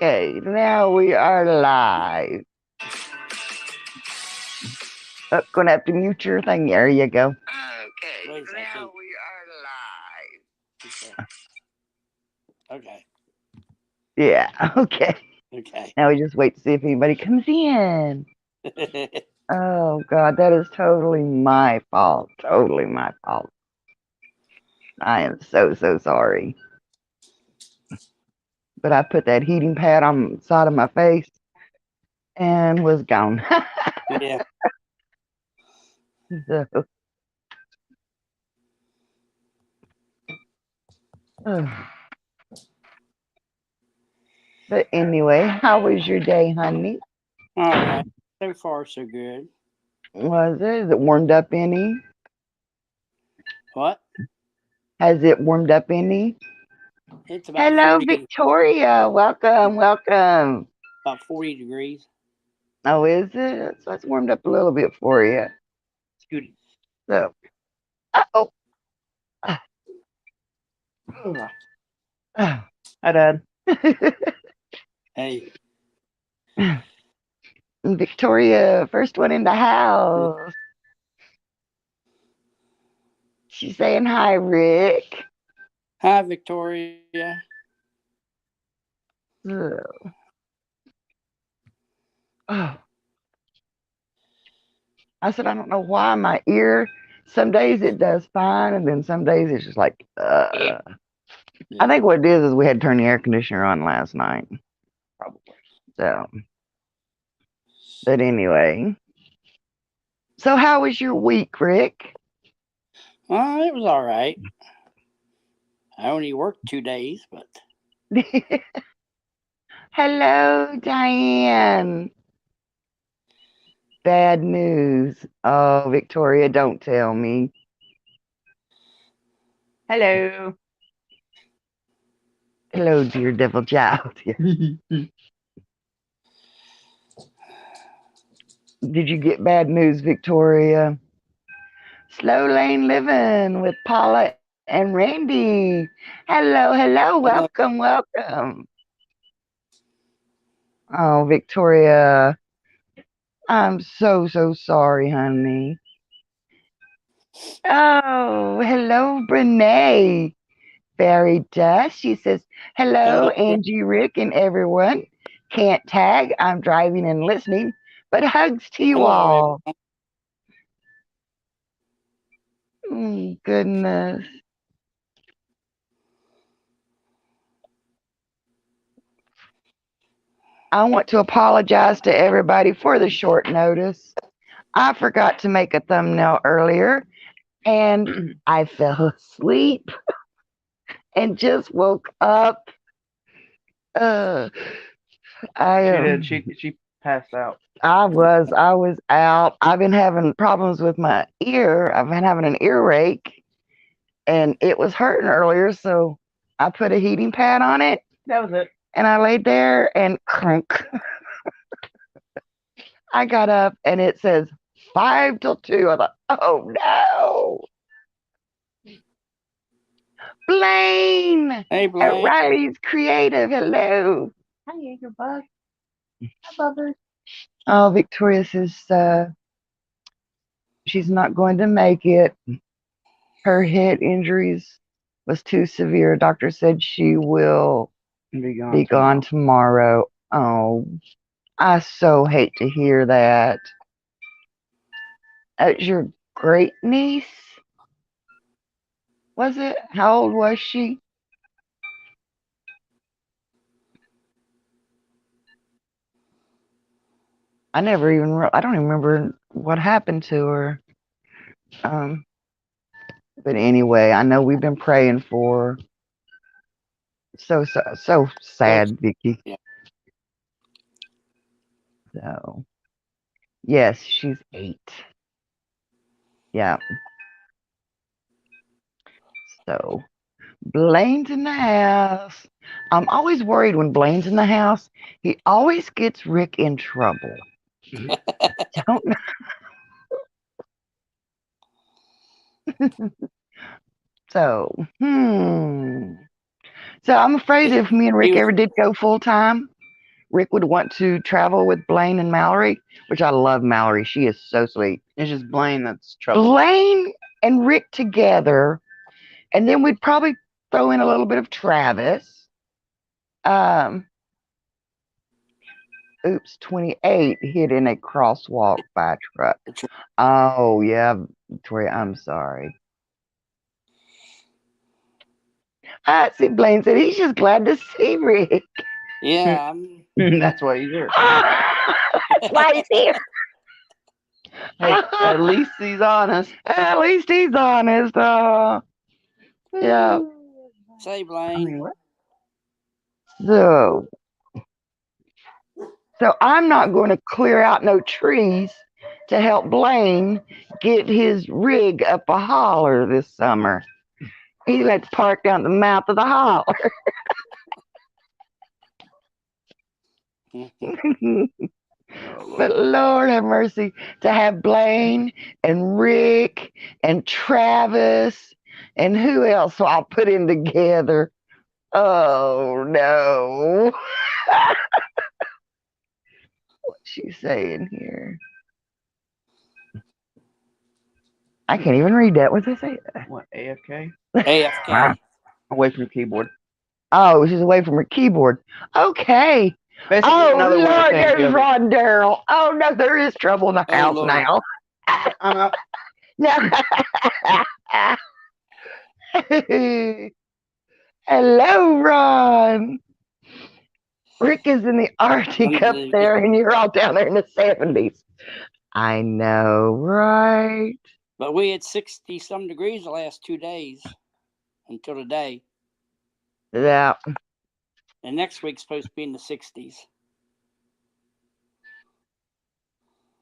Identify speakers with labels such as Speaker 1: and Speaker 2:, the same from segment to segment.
Speaker 1: Okay, now we are live. Oh, gonna have to mute your thing. There you go. Okay,
Speaker 2: Wait a
Speaker 1: now
Speaker 2: second.
Speaker 1: we are live.
Speaker 2: Okay.
Speaker 1: Yeah, okay.
Speaker 2: Okay.
Speaker 1: Now we just wait to see if anybody comes in. Oh, God, that is totally my fault. Totally my fault. I am so, so sorry. But I put that heating pad on the side of my face and was gone.
Speaker 2: Yeah.
Speaker 1: So, but anyway, how was your day, honey?
Speaker 2: All right. So far, so good.
Speaker 1: Was it? Is it warmed up any?
Speaker 2: What?
Speaker 1: Has it warmed up any?
Speaker 2: It's
Speaker 1: Hello, Victoria. Welcome, welcome.
Speaker 2: about 40 degrees.
Speaker 1: Oh, is it? So it's warmed up a little bit for you.
Speaker 2: Good.
Speaker 1: So, oh, hi, Dad.
Speaker 2: Hey.
Speaker 1: Victoria, first one in the house. She's saying hi, Rick.
Speaker 2: Hi, Victoria.
Speaker 1: So, oh. I said, I don't know why my ear, some days it does fine, and then some days it's just like,
Speaker 2: Yeah.
Speaker 1: I think what it is we had to turn the air conditioner on last night. Probably. So, but anyway. So, how was your week, Rick?
Speaker 2: It was all right. I only worked 2 days, but.
Speaker 1: Hello, Diane. Bad news. Oh, Victoria, don't tell me. Hello. Hello, dear devil child. Did you get bad news, Victoria? Slow lane living with Paula and Randy. Hello, hello. Welcome, welcome. Oh, Victoria. I'm so, so sorry, honey. Oh, hello, Brene. Fairy Dust. She says, hello, Angie, Rick, and everyone. Can't tag. I'm driving and listening, but hugs to you all. Goodness. I want to apologize to everybody for the short notice. I forgot to make a thumbnail earlier and I fell asleep and just woke up.
Speaker 3: She passed out.
Speaker 1: I was out. I've been having problems with my ear. I've been having an earache and it was hurting earlier, so I put a heating pad on it.
Speaker 3: That was it.
Speaker 1: And I laid there and crunk. I got up and it says 5 till 2. I thought, oh no. Blaine.
Speaker 2: Hey, Blaine.
Speaker 1: At Riley's Creative. Hello.
Speaker 3: Hi, Anchorbug. Hi, Bubbers.
Speaker 1: Oh, Victoria says she's not going to make it. Her head injuries was too severe. Doctor said she will be gone tomorrow. Oh, I so hate to hear that. That's your great niece? Was it? How old was she? I don't even remember what happened to her. But anyway, I know we've been praying for her. So sad, Vicky.
Speaker 2: Yeah.
Speaker 1: So, yes, she's 8. Yeah. So, Blaine's in the house. I'm always worried when Blaine's in the house. He always gets Rick in trouble. Don't So, So I'm afraid if me and Rick ever did go full time, Rick would want to travel with Blaine and Mallory, which I love Mallory. She is so sweet.
Speaker 3: It's just Blaine that's trouble.
Speaker 1: Blaine and Rick together, and then we'd probably throw in a little bit of Travis. Oops, 28 hit in a crosswalk by a truck. Oh, yeah, Victoria, I'm sorry. See, Blaine said he's just glad to see Rick.
Speaker 2: Yeah,
Speaker 3: That's why he's here.
Speaker 1: That's why he's here.
Speaker 3: Hey, at least he's honest.
Speaker 1: At least he's honest. Yeah.
Speaker 2: say
Speaker 3: I
Speaker 2: Blaine.
Speaker 3: mean, what?
Speaker 1: So I'm not going to clear out no trees to help Blaine get his rig up a holler this summer. He had to park down the mouth of the holler. But Lord have mercy, to have Blaine and Rick and Travis and who else I'll put in together. Oh no. What's she saying here? I can't even read that. What's that say?
Speaker 3: What, AFK?
Speaker 2: AFK.
Speaker 3: Away from the keyboard.
Speaker 1: Oh, she's away from her keyboard. Okay.
Speaker 3: Basically,
Speaker 1: Oh
Speaker 3: another way of
Speaker 1: Lord,
Speaker 3: saying
Speaker 1: there's
Speaker 3: the other.
Speaker 1: Ron Darrell. Oh no, there is trouble in the
Speaker 2: Oh,
Speaker 1: house
Speaker 2: Lord.
Speaker 1: now.
Speaker 3: I'm out.
Speaker 1: No. Hello, Ron. Rick is in the Arctic up there, and you're all down there in the 70s. I know, right?
Speaker 2: But we had 60 some degrees the last 2 days until today.
Speaker 1: Yeah.
Speaker 2: And next week's supposed to be in the 60s.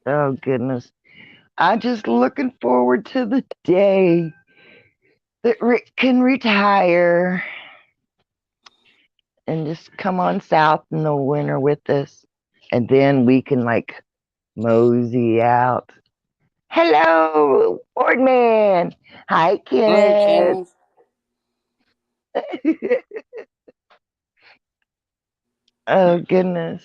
Speaker 1: Oh, goodness. I'm just looking forward to the day that Rick can retire and just come on south in the winter with us. And then we can, like, mosey out. Hello, Boardman. Hi,
Speaker 2: Hello,
Speaker 1: Kenneth.
Speaker 2: Kenneth.
Speaker 1: Oh, goodness.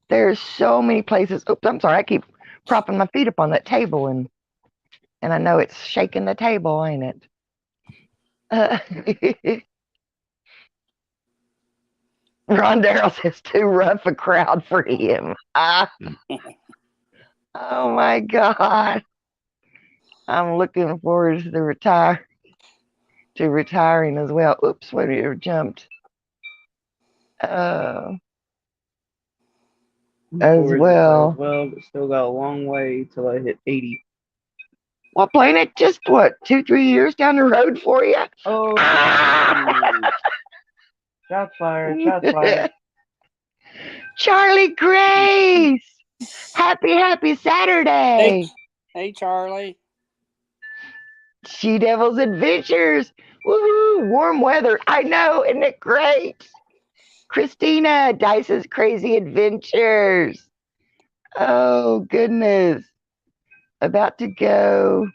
Speaker 1: There's so many places. Oops, I'm sorry. I keep propping my feet up on that table, and I know it's shaking the table, ain't it? Ron Darrell says too rough a crowd for him. Oh my God. I'm looking forward to retiring as well. Oops, wait, you jumped. As well.
Speaker 3: Well, but still got a long way till I hit 80.
Speaker 1: Well, playing it just what, 2-3 years down the road for you?
Speaker 3: Oh, shots fired, shots fired.
Speaker 1: Charlie Grace, happy Saturday.
Speaker 2: Hey, Charlie.
Speaker 1: She Devil's Adventures. Woohoo, warm weather. I know, isn't it great? Christina, Dice's Crazy Adventures. Oh, goodness. About to go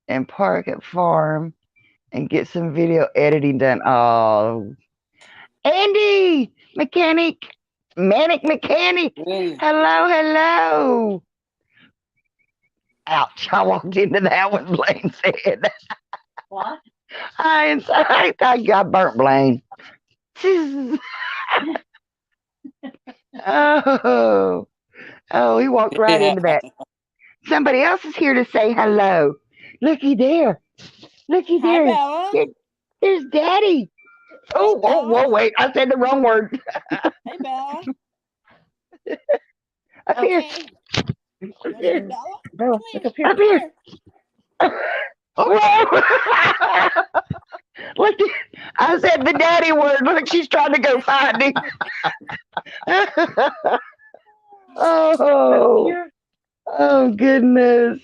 Speaker 1: and park at farm and get some video editing done. Oh, Andy, Manic Mechanic.
Speaker 2: Hey.
Speaker 1: Hello. Ouch, I walked into that one, Blaine said.
Speaker 3: What?
Speaker 1: I got burnt, Blaine. Oh, he walked right into that. Somebody else is here to say hello. Looky there.
Speaker 2: Hi, Bella.
Speaker 1: There's Daddy. Oh, whoa, wait. I said the wrong word.
Speaker 2: Hey, Bella.
Speaker 1: Up here. Up here.
Speaker 3: Bella, look up here.
Speaker 1: Up here. Oh, look, I said the daddy word. Look, she's trying to go find him. Oh, goodness.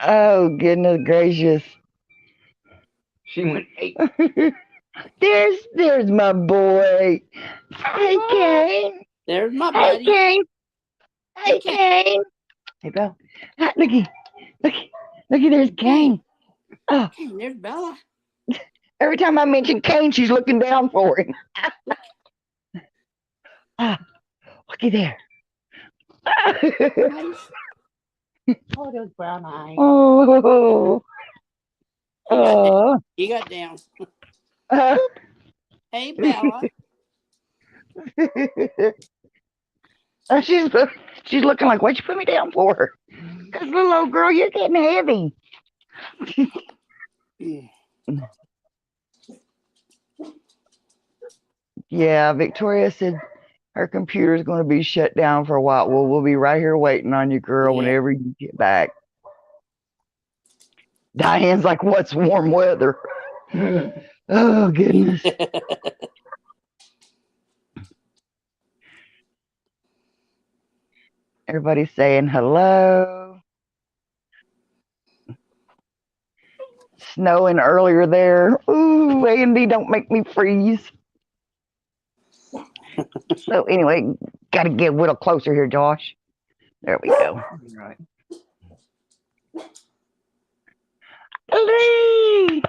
Speaker 1: Oh, goodness gracious.
Speaker 3: She went 8.
Speaker 1: There's my boy. Hey, Kane.
Speaker 2: There's my
Speaker 1: Hey,
Speaker 2: buddy.
Speaker 1: Kane. Hey, Kane.
Speaker 3: Hey, Bella.
Speaker 1: Looky, there's Kane. Oh,
Speaker 2: Hey, there's Bella.
Speaker 1: Every time I mention Kane, she's looking down for him. Looky there.
Speaker 3: Oh, those brown eyes.
Speaker 1: Oh.
Speaker 2: You got down.
Speaker 1: Uh,
Speaker 2: Hey, Bella.
Speaker 1: she's looking like, what'd you put me down for? Because little old girl, you're getting heavy. Yeah, Victoria said her computer's going to be shut down for a while. Well, we'll be right here waiting on you, girl,
Speaker 2: Yeah.
Speaker 1: whenever you get back. Diane's like, what's warm weather? Oh, goodness. Everybody's saying hello. Snowing earlier there. Ooh, Andy, don't make me freeze. So anyway, got to get a little closer here, Josh. There we go.
Speaker 3: Right.
Speaker 1: Lee,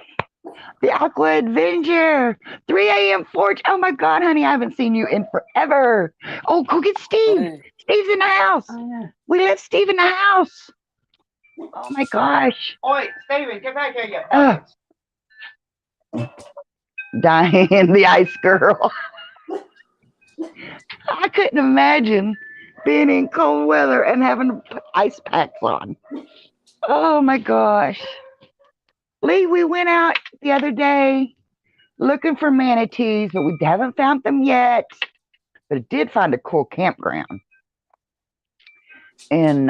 Speaker 1: the Aqua Avenger, 3 a.m. Forge. Oh my God, honey, I haven't seen you in forever. Oh, go get Steve.
Speaker 2: Hey.
Speaker 1: Steve's in the house.
Speaker 3: Oh, yeah.
Speaker 1: We let Steve in the house. Oh my gosh.
Speaker 3: Oi, Steven, get back here, you
Speaker 1: Uh.
Speaker 3: buckets.
Speaker 1: Diane, the ice girl. I couldn't imagine being in cold weather and having to put ice packs on. Oh my gosh. Lee, we went out the other day looking for manatees, but we haven't found them yet. But it did find a cool campground. And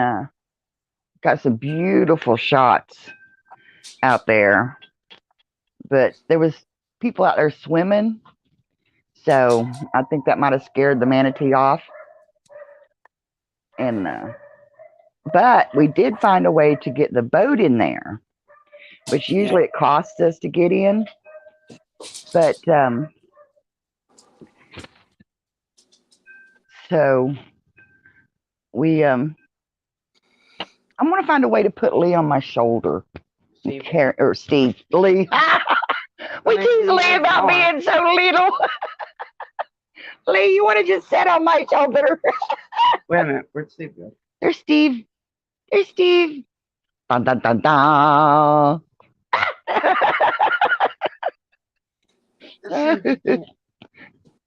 Speaker 1: got some beautiful shots out there. But there was people out there swimming. So I think that might have scared the manatee off. And but we did find a way to get the boat in there, which usually it costs us to get in. But so we I'm gonna find a way to put Lee on my shoulder.
Speaker 3: Steve.
Speaker 1: Or Steve. Lee. We tease Lee about being so little. Lee, you want to just sit on my shoulder?
Speaker 3: Wait a minute, where'd Steve go?
Speaker 1: There's Steve. There's Steve. Dun, dun, dun, dun.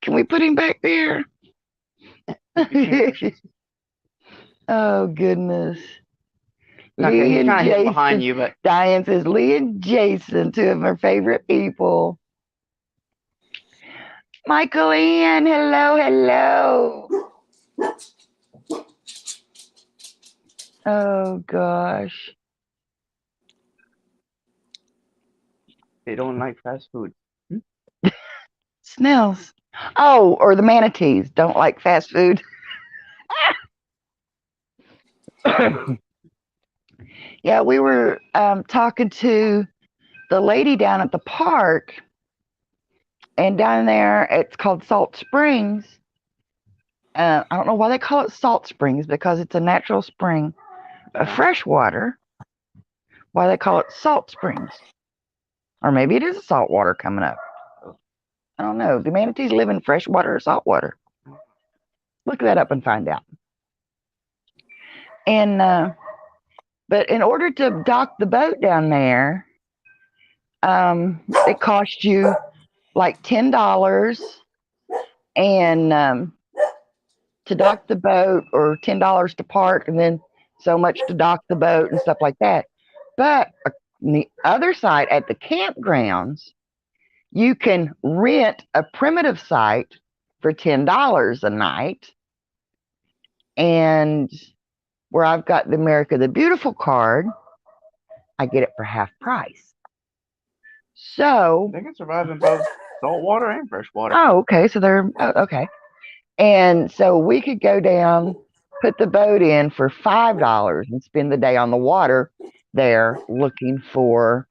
Speaker 1: Can we put him back there? Oh, goodness.
Speaker 3: Okay,
Speaker 1: Lee
Speaker 3: he's
Speaker 1: and
Speaker 3: kind of hid
Speaker 1: Jason.
Speaker 3: behind you, but
Speaker 1: Diane says Lee and Jason, two of her favorite people. Michael Ian, hello, hello. Oh, gosh.
Speaker 3: they don't like fast food.
Speaker 1: Snails. Oh, or the manatees don't like fast food. Yeah, we were talking to the lady down at the park, and down there it's called Salt Springs. I don't know why they call it Salt Springs, because it's a natural spring of fresh water. Why they call it Salt Springs, or maybe it is a salt water coming up. I don't know. Do manatees live in fresh water or salt water? Look that up and find out. And but in order to dock the boat down there, it cost you like $10, and to dock the boat, or $10 to park, and then so much to dock the boat and stuff like that. But on the other side, at the campgrounds, you can rent a primitive site for $10 a night. And where I've got the America the Beautiful card, I get it for half price. So,
Speaker 3: They can survive in both salt water and fresh water.
Speaker 1: oh, okay. So they're okay. And so we could go down, put the boat in for $5 and spend the day on the water there looking for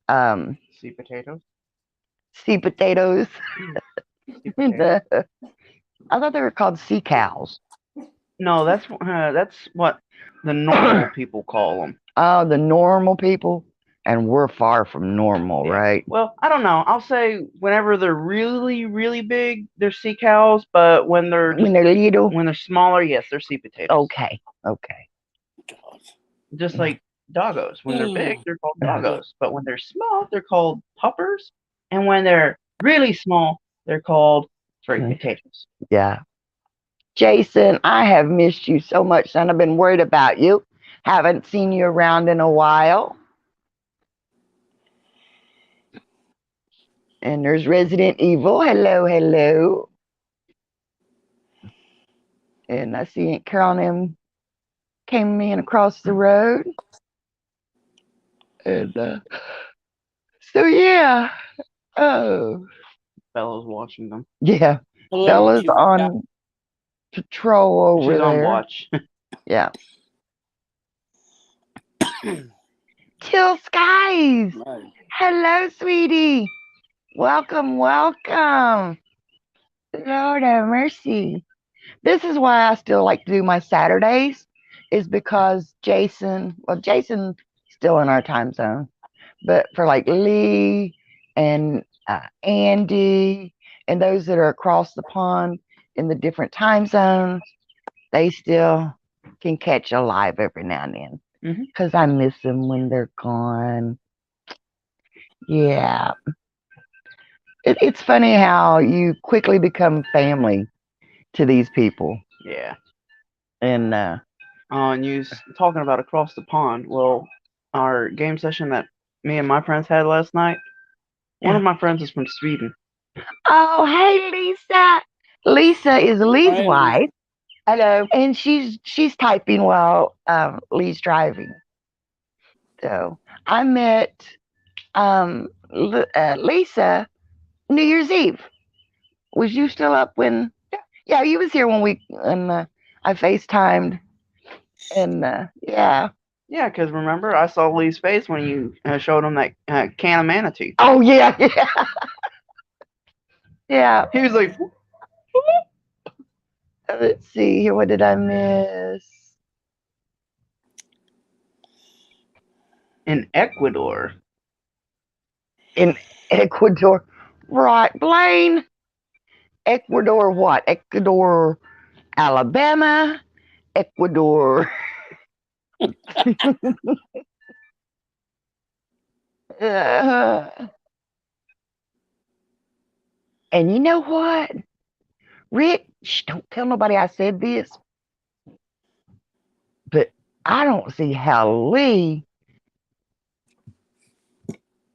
Speaker 3: Sea potatoes.
Speaker 1: sea potatoes.
Speaker 3: Sea potatoes.
Speaker 1: I thought they were called sea cows.
Speaker 3: No, that's what the normal people call them.
Speaker 1: Oh, the normal people. and we're far from normal,
Speaker 3: Yeah.
Speaker 1: right?
Speaker 3: Well, I don't know. I'll say whenever they're really, really big, they're sea cows. But when they're
Speaker 1: When they're little,
Speaker 3: when they're smaller, yes, they're sea potatoes.
Speaker 1: okay.
Speaker 2: God.
Speaker 3: Just like doggos. When they're big, they're called
Speaker 1: Mhm.
Speaker 3: doggos. But when they're small, they're called puppers. And when they're really small, they're called sweet
Speaker 1: Mhm.
Speaker 3: potatoes.
Speaker 1: Yeah. Jason, I have missed you so much, son. I've been worried about you. Haven't seen you around in a while. And there's Resident Evil. Hello, hello. And I see Aunt Carol and him came in across the road. And so yeah. Oh.
Speaker 3: Bella's watching them.
Speaker 1: Yeah.
Speaker 2: Hello,
Speaker 1: Bella's
Speaker 2: Sugar
Speaker 1: on patrol over
Speaker 3: She's on
Speaker 1: there.
Speaker 3: watch.
Speaker 1: Yeah. Chill Skies.
Speaker 2: Right.
Speaker 1: Hello, sweetie. Welcome, welcome. Lord have mercy. This is why I still like to do my Saturdays, is because Jason's still in our time zone, but for like Lee and Andy and those that are across the pond in the different time zones, they still can catch a live every now and then
Speaker 3: Mhm.
Speaker 1: because I miss them when they're gone. Yeah. It's funny how you quickly become family to these people.
Speaker 3: Yeah.
Speaker 1: And
Speaker 3: And you talking about across the pond. Well, our game session that me and my friends had last night. One of my friends is from Sweden.
Speaker 1: oh, hey, Lisa. Lisa is Lee's
Speaker 2: Hey,
Speaker 1: wife. Hello. And she's typing while Lee's driving. So I met Lisa New Year's Eve. Was you still up when? Yeah, you was here when I FaceTimed. And yeah.
Speaker 3: Yeah, because remember, I saw Lee's face when you showed him that can of manatee.
Speaker 1: Oh yeah, yeah, yeah.
Speaker 3: He was like,
Speaker 1: Let's see here. What did I miss?
Speaker 3: in Ecuador.
Speaker 1: In Ecuador, right, Blaine? Ecuador, what? Ecuador, Alabama, Ecuador. Uh, and you know what? Rick, don't tell nobody I said this, but I don't see how Lee,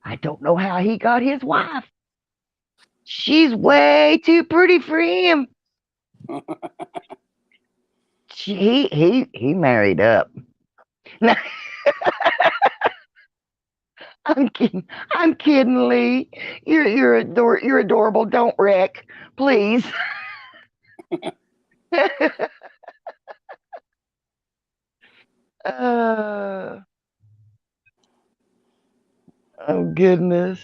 Speaker 1: I don't know how he got his wife. She's way too pretty for him. He married up. No, I'm kidding. I'm kidding, Lee. You're adorable. Don't wreck, please. uh, oh goodness.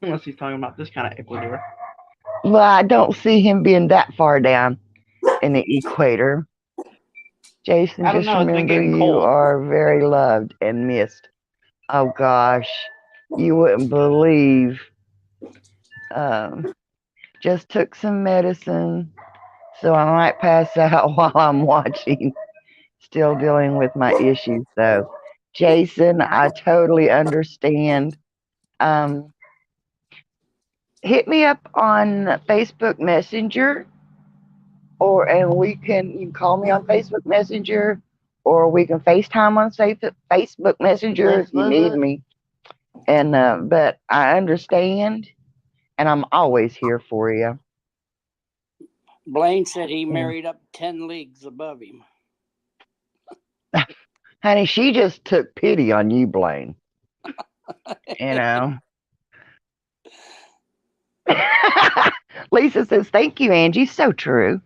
Speaker 3: Unless he's talking about this kind of Ecuador.
Speaker 1: Well, I don't see him being that far down in the equator. Jason,
Speaker 3: I don't
Speaker 1: just
Speaker 3: know. It's been
Speaker 1: remember
Speaker 3: getting
Speaker 1: you
Speaker 3: cold.
Speaker 1: are very loved and missed. Oh gosh, you wouldn't believe. Um, just took some medicine, so I might pass out while I'm watching. Still dealing with my issues, though. Jason, I totally understand. Um, hit me up on Facebook Messenger, and you can call me on Facebook Messenger, or we can FaceTime on Facebook Messenger if you need me. And but I understand, and I'm always here for you.
Speaker 2: Blaine said he married up 10 leagues above him.
Speaker 1: Honey, she just took pity on you, Blaine. You know. Lisa says, "Thank you, Angie. So true."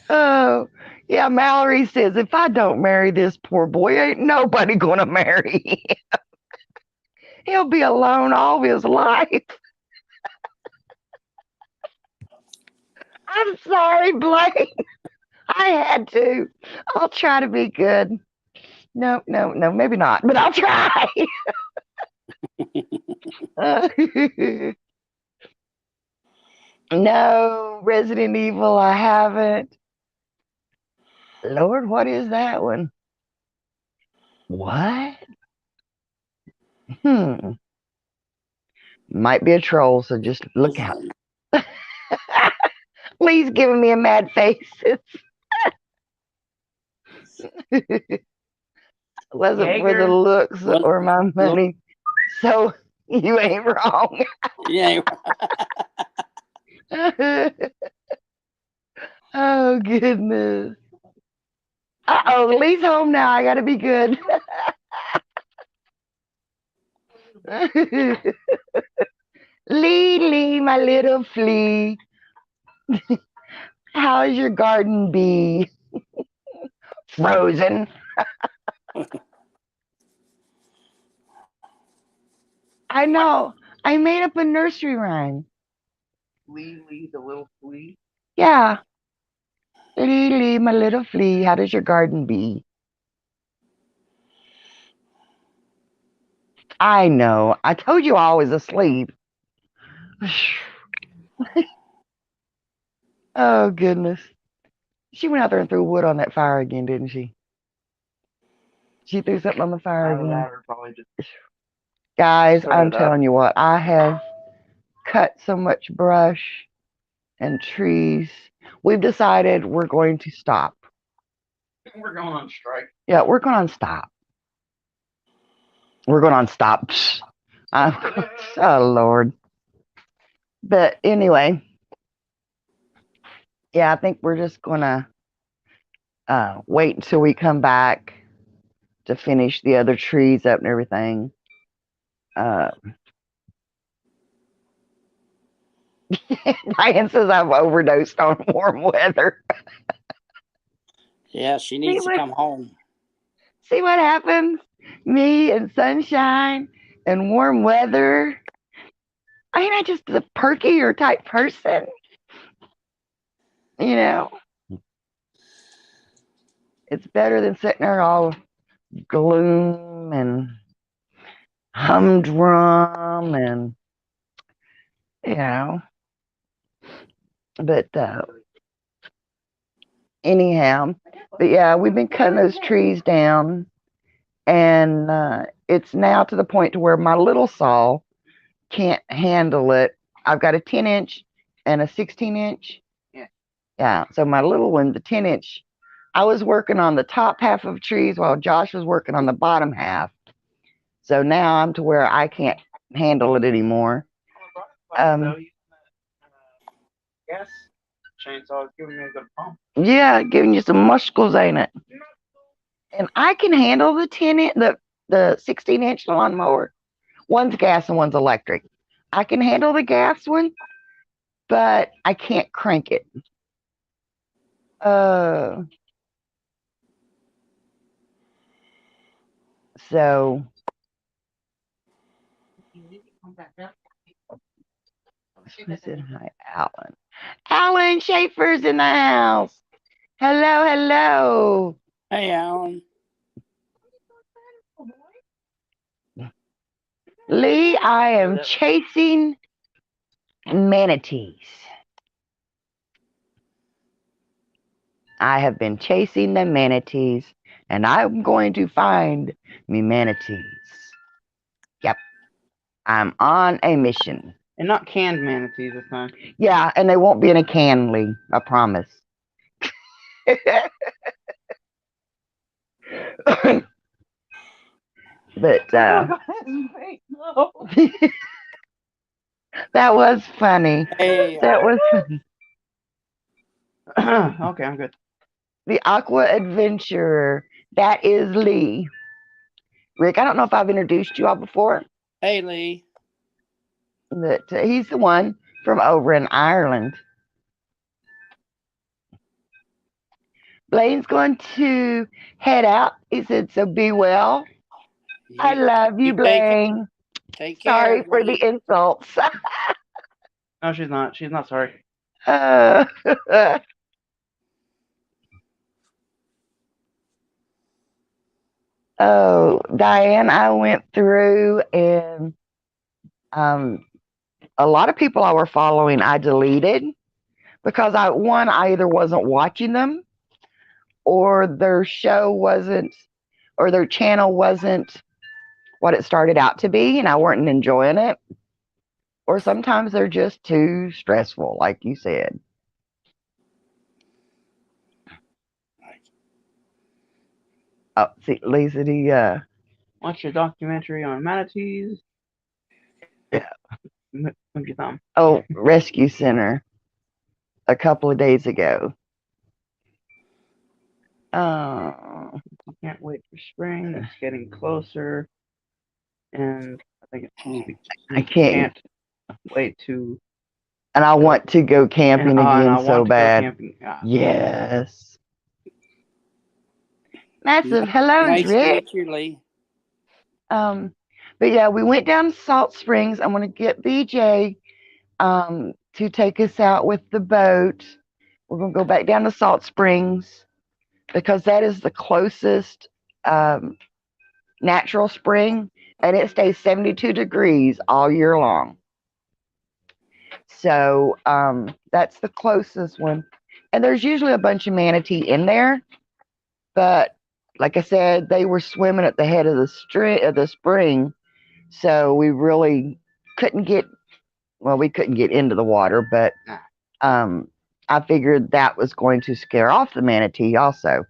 Speaker 1: Oh, yeah. Mallory says, "If I don't marry this poor boy, ain't nobody gonna marry him. He'll be alone all his life." I'm sorry, Blaine. I had to. I'll try to be good. No, no, no, maybe not, but I'll try. No, Resident Evil, I haven't. Lord, what is that one? What? Might be a troll, so just look out. Please giving me a mad face. Wasn't for the
Speaker 3: Jaeger?
Speaker 1: looks
Speaker 2: What-
Speaker 1: or my money. So you ain't wrong.
Speaker 2: Yeah.
Speaker 1: Oh goodness. Uh-oh, Lee's home now. I gotta be good. Lee, my little flea. How's your garden bee? Frozen. I know. I made up a nursery rhyme.
Speaker 3: Lee, the little flea.
Speaker 1: Yeah. Lee, my little flea. How does your garden bee? I know. I told you I was asleep. Oh goodness. She went out there and threw wood on that fire again, didn't she? She threw something on the fire
Speaker 3: Either
Speaker 1: again.
Speaker 3: that or probably just
Speaker 1: Guys,
Speaker 3: stirred
Speaker 1: I'm
Speaker 3: it up.
Speaker 1: telling you what, I have cut so much brush and trees. We've decided we're going to stop.
Speaker 3: We're going on strike.
Speaker 1: Yeah, we're going to stop. We're going on stop. Oh, Lord. But anyway, yeah, I think we're just going to wait until we come back to finish the other trees up and everything. Diane says I've overdosed on warm weather.
Speaker 2: Yeah, she needs to come home.
Speaker 1: See what happens? Me and sunshine and warm weather. Ain't I just a perkier type person? You know? It's better than sitting there all gloom and humdrum and, you know. But anyhow, but yeah, we've been cutting those trees down, and it's now to the point to where my little saw can't handle it. I've got a 10-inch and a 16-inch. Yeah, so my little one, the 10-inch, I was working on the top half of trees while Josh was working on the bottom half. So now I'm to where I can't handle it anymore.
Speaker 3: Yes. Chainsaw is giving me a good pump.
Speaker 1: Yeah, giving you some muscles, ain't it? And I can handle the 10-inch, the 16-inch lawnmower. One's gas and one's electric. I can handle the gas one, but I can't crank it. So I said hi, Alan. Alan Schaefer's in the house. Hello, hello.
Speaker 2: Hey, Alan.
Speaker 1: Lee, I am chasing manatees. I have been chasing the manatees, and I'm going to find me manatees. Yep. I'm on a mission.
Speaker 3: And not canned manatees this time.
Speaker 1: Yeah, and they won't be in a can, Lee. I promise. But that was funny.
Speaker 2: Hey,
Speaker 1: That was funny.
Speaker 3: Okay, I'm good.
Speaker 1: The Aqua Adventurer. That is Lee. Rick, I don't know if I've introduced you all before,
Speaker 2: hey, Lee.
Speaker 1: but he's the one from over in Ireland. Blaine's going to head out. He said, so be well. I love you, Blaine.
Speaker 2: Take care.
Speaker 1: Sorry for the
Speaker 2: Lee.
Speaker 1: insults.
Speaker 3: No, she's not. She's not sorry.
Speaker 1: Oh, Diane, I went through and um, a lot of people I were following, I deleted because I either wasn't watching them or their show wasn't, or their channel wasn't what it started out to be, and I weren't enjoying it. Or sometimes they're just too stressful, like you said. Oh, see, Lisa,
Speaker 3: Watch your documentary on manatees.
Speaker 1: Yeah.
Speaker 3: Move your thumb.
Speaker 1: Rescue Center a couple of days ago. Oh,
Speaker 3: Can't wait for spring. It's getting closer, and I think
Speaker 1: I can't.
Speaker 3: wait to.
Speaker 1: And I want to go camping
Speaker 3: and
Speaker 1: again
Speaker 3: I
Speaker 1: so
Speaker 3: want to go
Speaker 1: bad.
Speaker 3: camping.
Speaker 1: Yes. Massive hellos,
Speaker 2: Nice to
Speaker 1: Rick.
Speaker 2: meet you, Lee.
Speaker 1: But yeah, we went down to Salt Springs. I'm gonna get BJ to take us out with the boat. We're gonna go back down to Salt Springs because that is the closest natural spring, and it stays 72 degrees all year long. So that's the closest one. And there's usually a bunch of manatee in there, but like I said, they were swimming at the head of the spring, so we really couldn't get. Well, we couldn't get into the water, but I figured that was going to scare off the manatee also,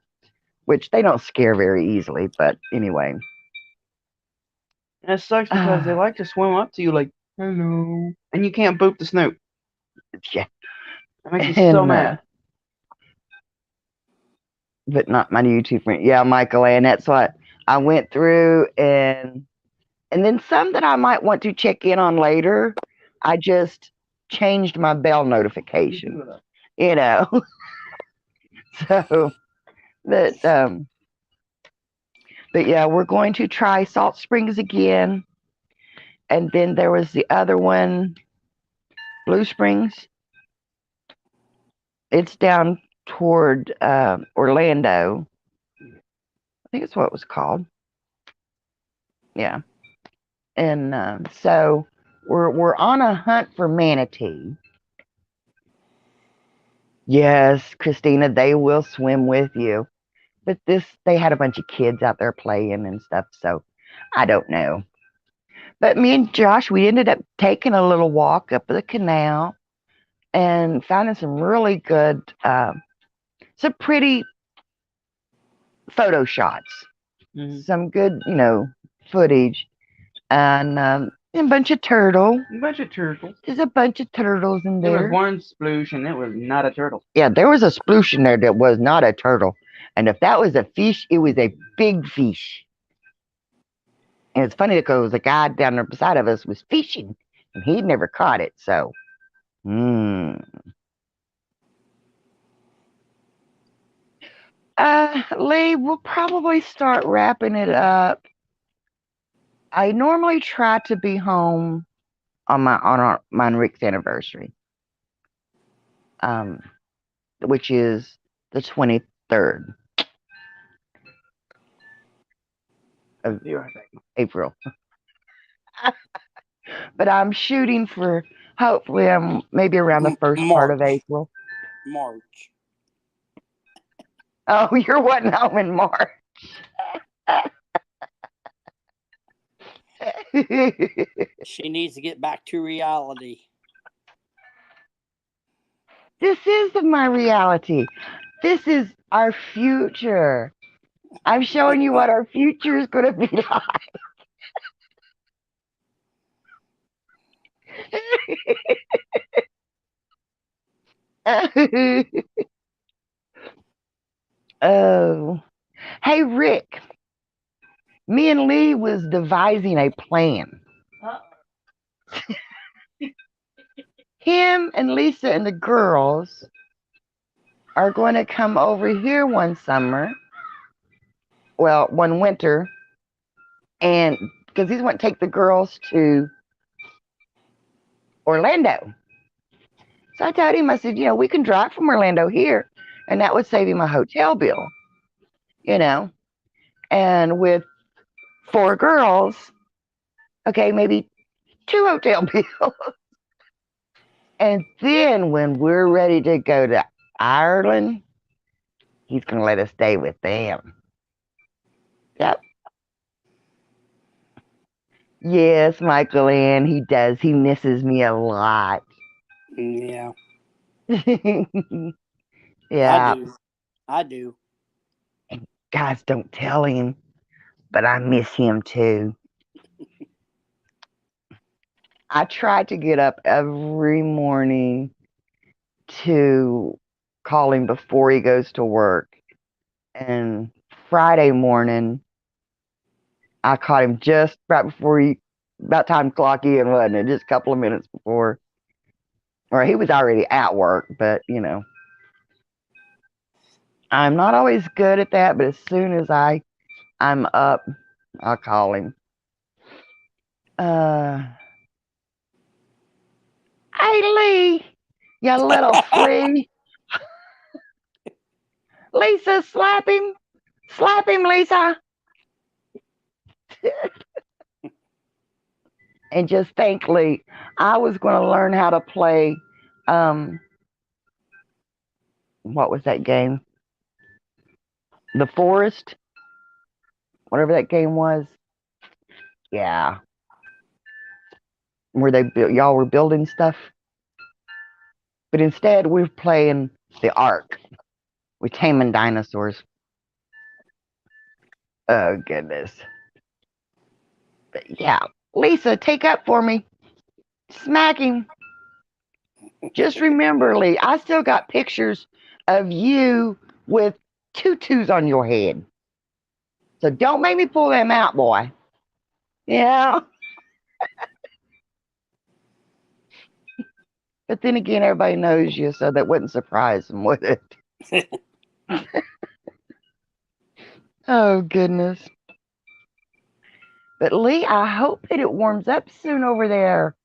Speaker 1: which they don't scare very easily. But anyway,
Speaker 3: And it sucks because they like to swim up to you like, hello. And you can't boop the snoot.
Speaker 1: yeah.
Speaker 3: That makes me so mad.
Speaker 1: But not my YouTube friend. Yeah, Michael, and that's what I went through, and then some that I might want to check in on later. I just changed my bell notification, so that but yeah, we're going to try Salt Springs again, and then there was the other one, Blue Springs. It's down toward Orlando. I think it's what it was called. Yeah. And so we're on a hunt for manatee. Yes, Christina, they will swim with you. But they had a bunch of kids out there playing and stuff, so I don't know. But me and Josh, we ended up taking a little walk up the canal and finding some really good, some pretty photo shots, some good, footage, and a bunch of turtle.
Speaker 3: A bunch of turtles.
Speaker 1: There's a bunch of turtles in there.
Speaker 3: There was one sploosh, and it was not a turtle.
Speaker 1: Yeah, there was a sploosh in there that was not a turtle. And if that was a fish, it was a big fish. And it's funny because the guy down there beside of us was fishing, and he'd never caught it. So, Lee, we'll probably start wrapping it up. I normally try to be home on my and Rick's anniversary, which is the 23rd of April. But I'm shooting for hopefully maybe around the first part of April.
Speaker 2: March.
Speaker 1: Oh, you're wanting home in March.
Speaker 2: She needs to get back to reality.
Speaker 1: This is my reality. This is our future. I'm showing you what our future is going to be like. Oh, hey Rick. Me and Lee was devising a plan. Him and Lisa and the girls are going to come over here one summer. Well, one winter. And because he's going to take the girls to Orlando. So I told him, I said, we can drive from Orlando here, and that would save him a hotel bill. And with 4 girls. Okay, maybe 2 hotel bills. And then when we're ready to go to Ireland, he's going to let us stay with them. Yep. Yes, Michael Ann, he does. He misses me a lot.
Speaker 2: Yeah,
Speaker 1: Yeah.
Speaker 2: I do.
Speaker 1: Guys, don't tell him, but I miss him too. I try to get up every morning to call him before he goes to work. And Friday morning, I caught him just right before about time to clock in, wasn't it? Just a couple of minutes before. Or he was already at work, but I'm not always good at that, but as soon as I'm up, I'll call him. Hey Lee, you little flea. Lisa, slap him. Slap him, Lisa. And just think, Lee, I was going to learn how to play, what was that game? The Forest, whatever that game was. Yeah. Where y'all were building stuff. But instead, we're playing the Ark. We're taming dinosaurs. Oh, goodness. But yeah. Lisa, take up for me. Smack him. Just remember, Lee, I still got pictures of you with tutus on your head. So don't make me pull them out, boy. Yeah. But then again, everybody knows you, so that wouldn't surprise them, would it? Oh, goodness. But Lee, I hope that it warms up soon over there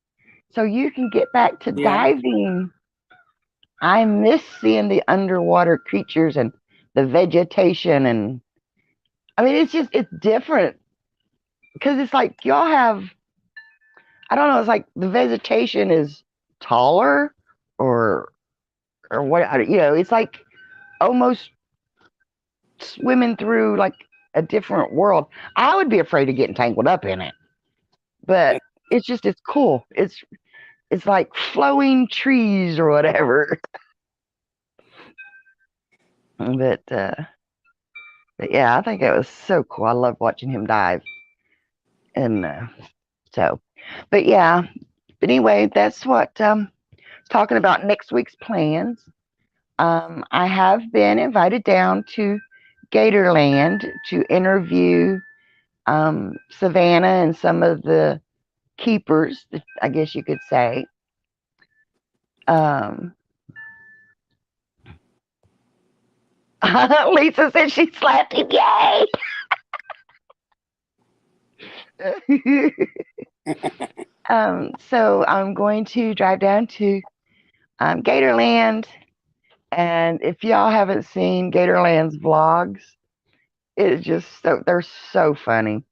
Speaker 1: so you can get back to diving. I miss seeing the underwater creatures and the vegetation. And I mean, it's different because it's like y'all have, I don't know, it's like the vegetation is taller or what, it's like almost swimming through like a different world. I would be afraid of getting tangled up in it, but it's cool. It's like flowing trees or whatever. But yeah, I think it was so cool. I love watching him dive. And but yeah. But anyway, that's what talking about next week's plans. I have been invited down to Gatorland to interview Savannah and some of the keepers, I guess you could say. Lisa said she slapped him. Yay! So I'm going to drive down to Gatorland, and if y'all haven't seen Gatorland's vlogs, it's just they're so funny.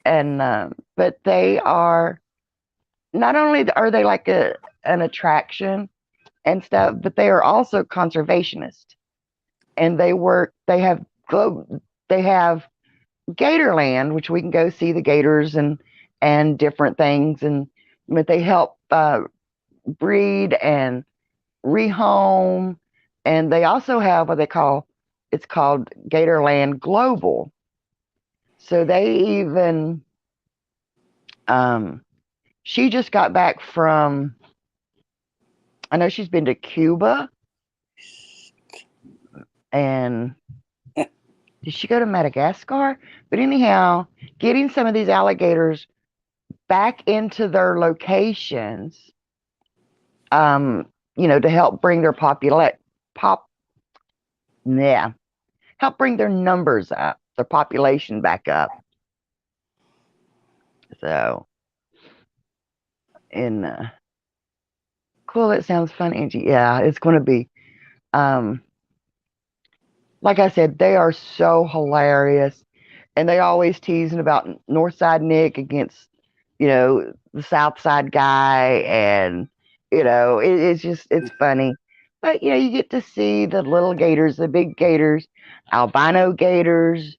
Speaker 1: And but they are not only are they like an attraction and stuff, but they are also conservationist, and they have Gatorland, which we can go see the gators and different things, but they help breed and rehome, and they also have what it's called Gatorland Global. So they even she just got back from, I know she's been to Cuba, and did she go to Madagascar? But anyhow, getting some of these alligators back into their locations, to help bring their help bring their numbers up, their population back up. So, and cool, that sounds fun, Angie. Yeah, it's going to be, like I said, they are so hilarious. and they always teasing about Northside Nick against, the Southside guy, and it's just it's funny. But you get to see the little gators, the big gators, albino gators,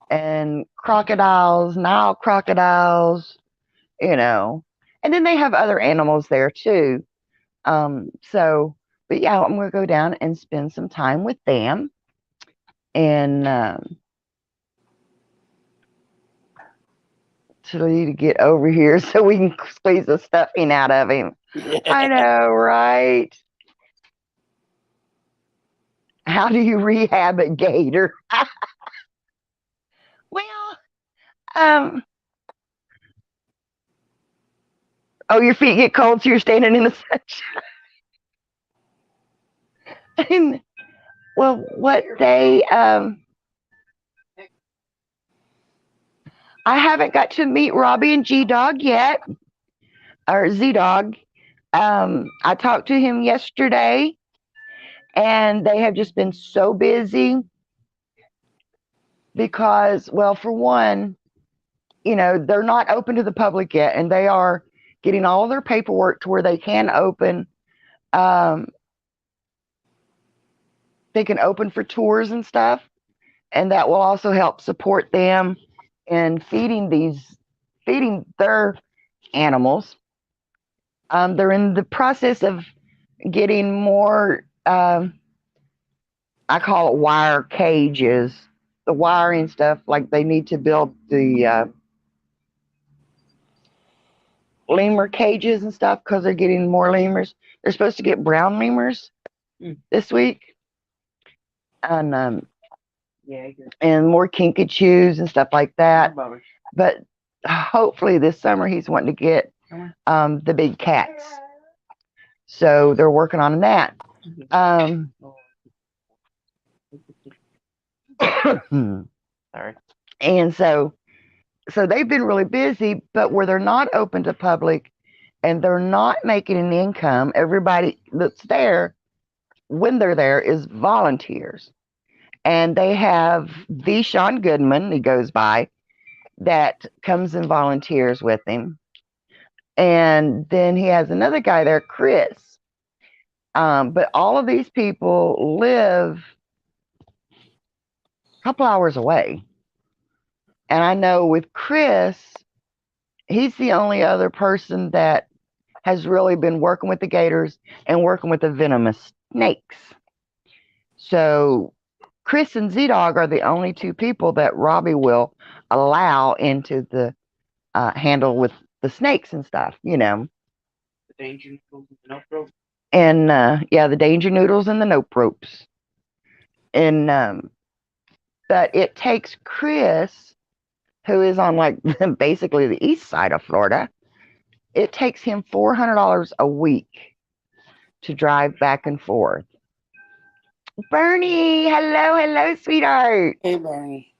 Speaker 1: and crocodiles, Nile crocodiles, and then they have other animals there too. So, but yeah, I'm gonna go down and spend some time with them, and to need to get over here so we can squeeze the stuffing out of him. I know, right? How do you rehab a gator? Well, oh, your feet get cold, so you're standing in the sunshine. Well, what they I haven't got to meet Robbie and G Dog yet, or Z Dog. I talked to him yesterday, and they have just been so busy because, well, for one, they're not open to the public yet, and they are getting all of their paperwork to where they can open. They can open for tours and stuff, and that will also help support them in feeding their animals. They're in the process of getting more, I call it wire cages, the wiring stuff. Like they need to build the lemur cages and stuff because they're getting more lemurs. They're supposed to get brown lemurs this week, and more kinkajous and stuff like that. But hopefully this summer he's wanting to get the big cats. So they're working on that.
Speaker 3: Sorry.
Speaker 1: And so they've been really busy, but where they're not open to public and they're not making an income, everybody that's there when they're there is volunteers. And they have the Sean Goodman, he goes by, that comes and volunteers with him. And then he has another guy there, Chris. But all of these people live a couple hours away. And I know with Chris, he's the only other person that has really been working with the gators and working with the venomous snakes. So Chris and Z-Dog are the only two people that Robbie will allow into the handle with the snakes and stuff,
Speaker 3: The danger noodles and the nope ropes.
Speaker 1: And the danger noodles and the nope ropes. And but it takes Chris, who is on like basically the east side of Florida, it takes him $400 a week to drive back and forth. Bernie, hello, sweetheart.
Speaker 2: Hey, Bernie.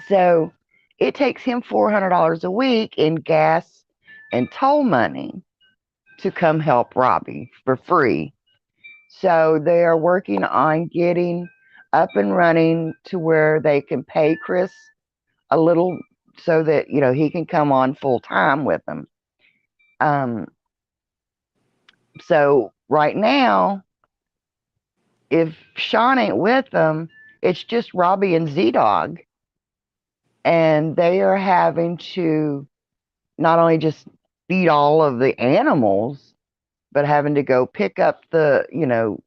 Speaker 1: So it takes him $400 a week in gas and toll money to come help Robbie for free. So they are working on getting up and running to where they can pay Chris a little so that, he can come on full time with them. So right now, if Sean ain't with them, it's just Robbie and Z-Dog. And they are having to not only just feed all of the animals, but having to go pick up the,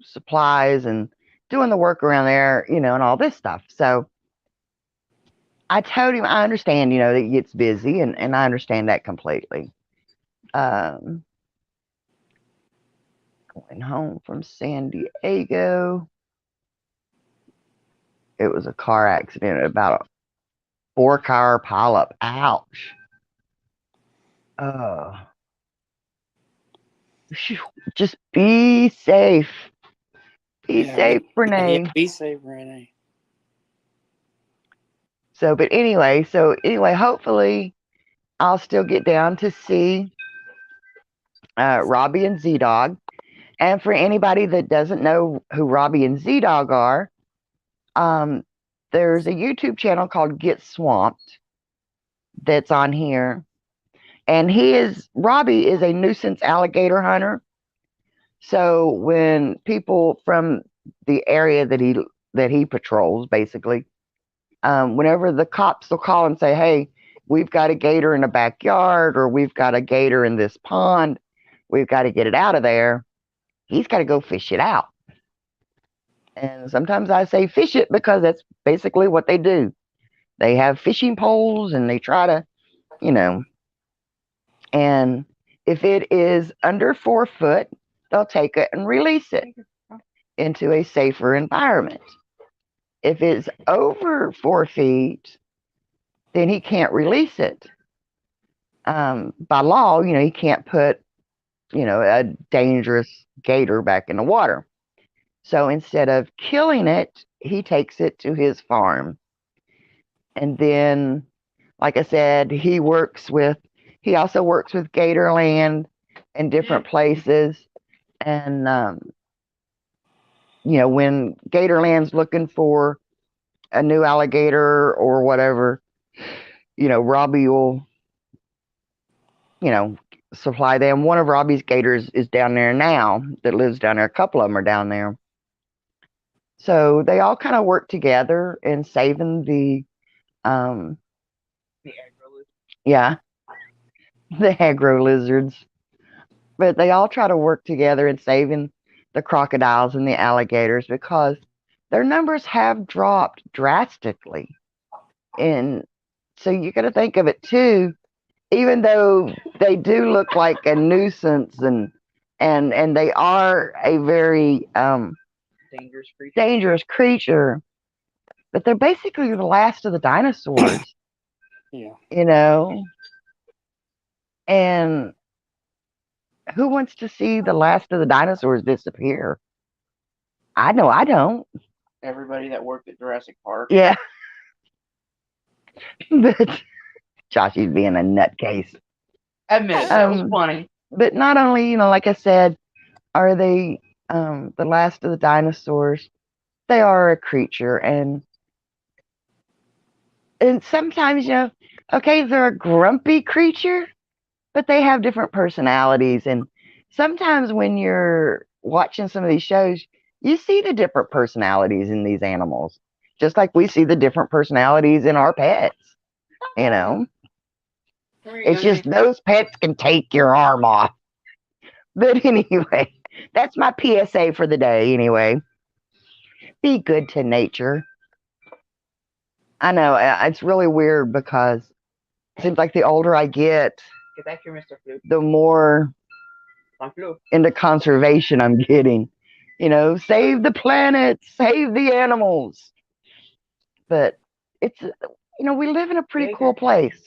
Speaker 1: supplies and doing the work around there, and all this stuff. So I told him, I understand, that he gets busy, and I understand that completely. Going home from San Diego. It was a car accident, about a 4-car pileup. Ouch. Just be safe. Be safe, Renee.
Speaker 2: Yeah, be safe, Renee.
Speaker 1: So, anyway, hopefully I'll still get down to see Robbie and Z-Dog. And for anybody that doesn't know who Robbie and Z-Dog are, there's a YouTube channel called Get Swamped that's on here. And Robbie is a nuisance alligator hunter. So when people from the area that he patrols, basically, whenever the cops will call and say, hey, we've got a gator in the backyard, or we've got a gator in this pond, we've got to get it out of there, he's got to go fish it out. And sometimes I say fish it because that's basically what they do. They have fishing poles and they try to, and if it is under 4 foot, they'll take it and release it into a safer environment. If it's over 4 feet, then he can't release it. By law, he can't put, a dangerous gator back in the water. So instead of killing it, he takes it to his farm. And then, like I said, he also works with Gatorland and different places. And, when Gatorland's looking for a new alligator or whatever, Robbie will, supply them. One of Robbie's gators is down there now, that lives down there. A couple of them are down there. So they all kind of work together in saving the agro lizards. But they all try to work together in saving the crocodiles and the alligators, because their numbers have dropped drastically. And so you got to think of it too, even though they do look like a nuisance and they are a very dangerous creature, but they're basically the last of the dinosaurs.
Speaker 2: Yeah.
Speaker 1: And who wants to see the last of the dinosaurs disappear? I know I don't.
Speaker 3: Everybody that worked at Jurassic Park.
Speaker 1: Yeah. But Josh is being a nutcase.
Speaker 3: Admit it, that was funny.
Speaker 1: But not only, like I said, are they the last of the dinosaurs, they are a creature. And sometimes, okay, they're a grumpy creature, but they have different personalities. And sometimes when you're watching some of these shows, you see the different personalities in these animals, just like we see the different personalities in our pets. It's just those pets can take your arm off. But anyway, that's my PSA for the day. Anyway, be good to nature. I know it's really weird, because it seems like the older I get, the more into conservation I'm getting. Save the planet, save the animals. But it's, we live in a pretty cool place.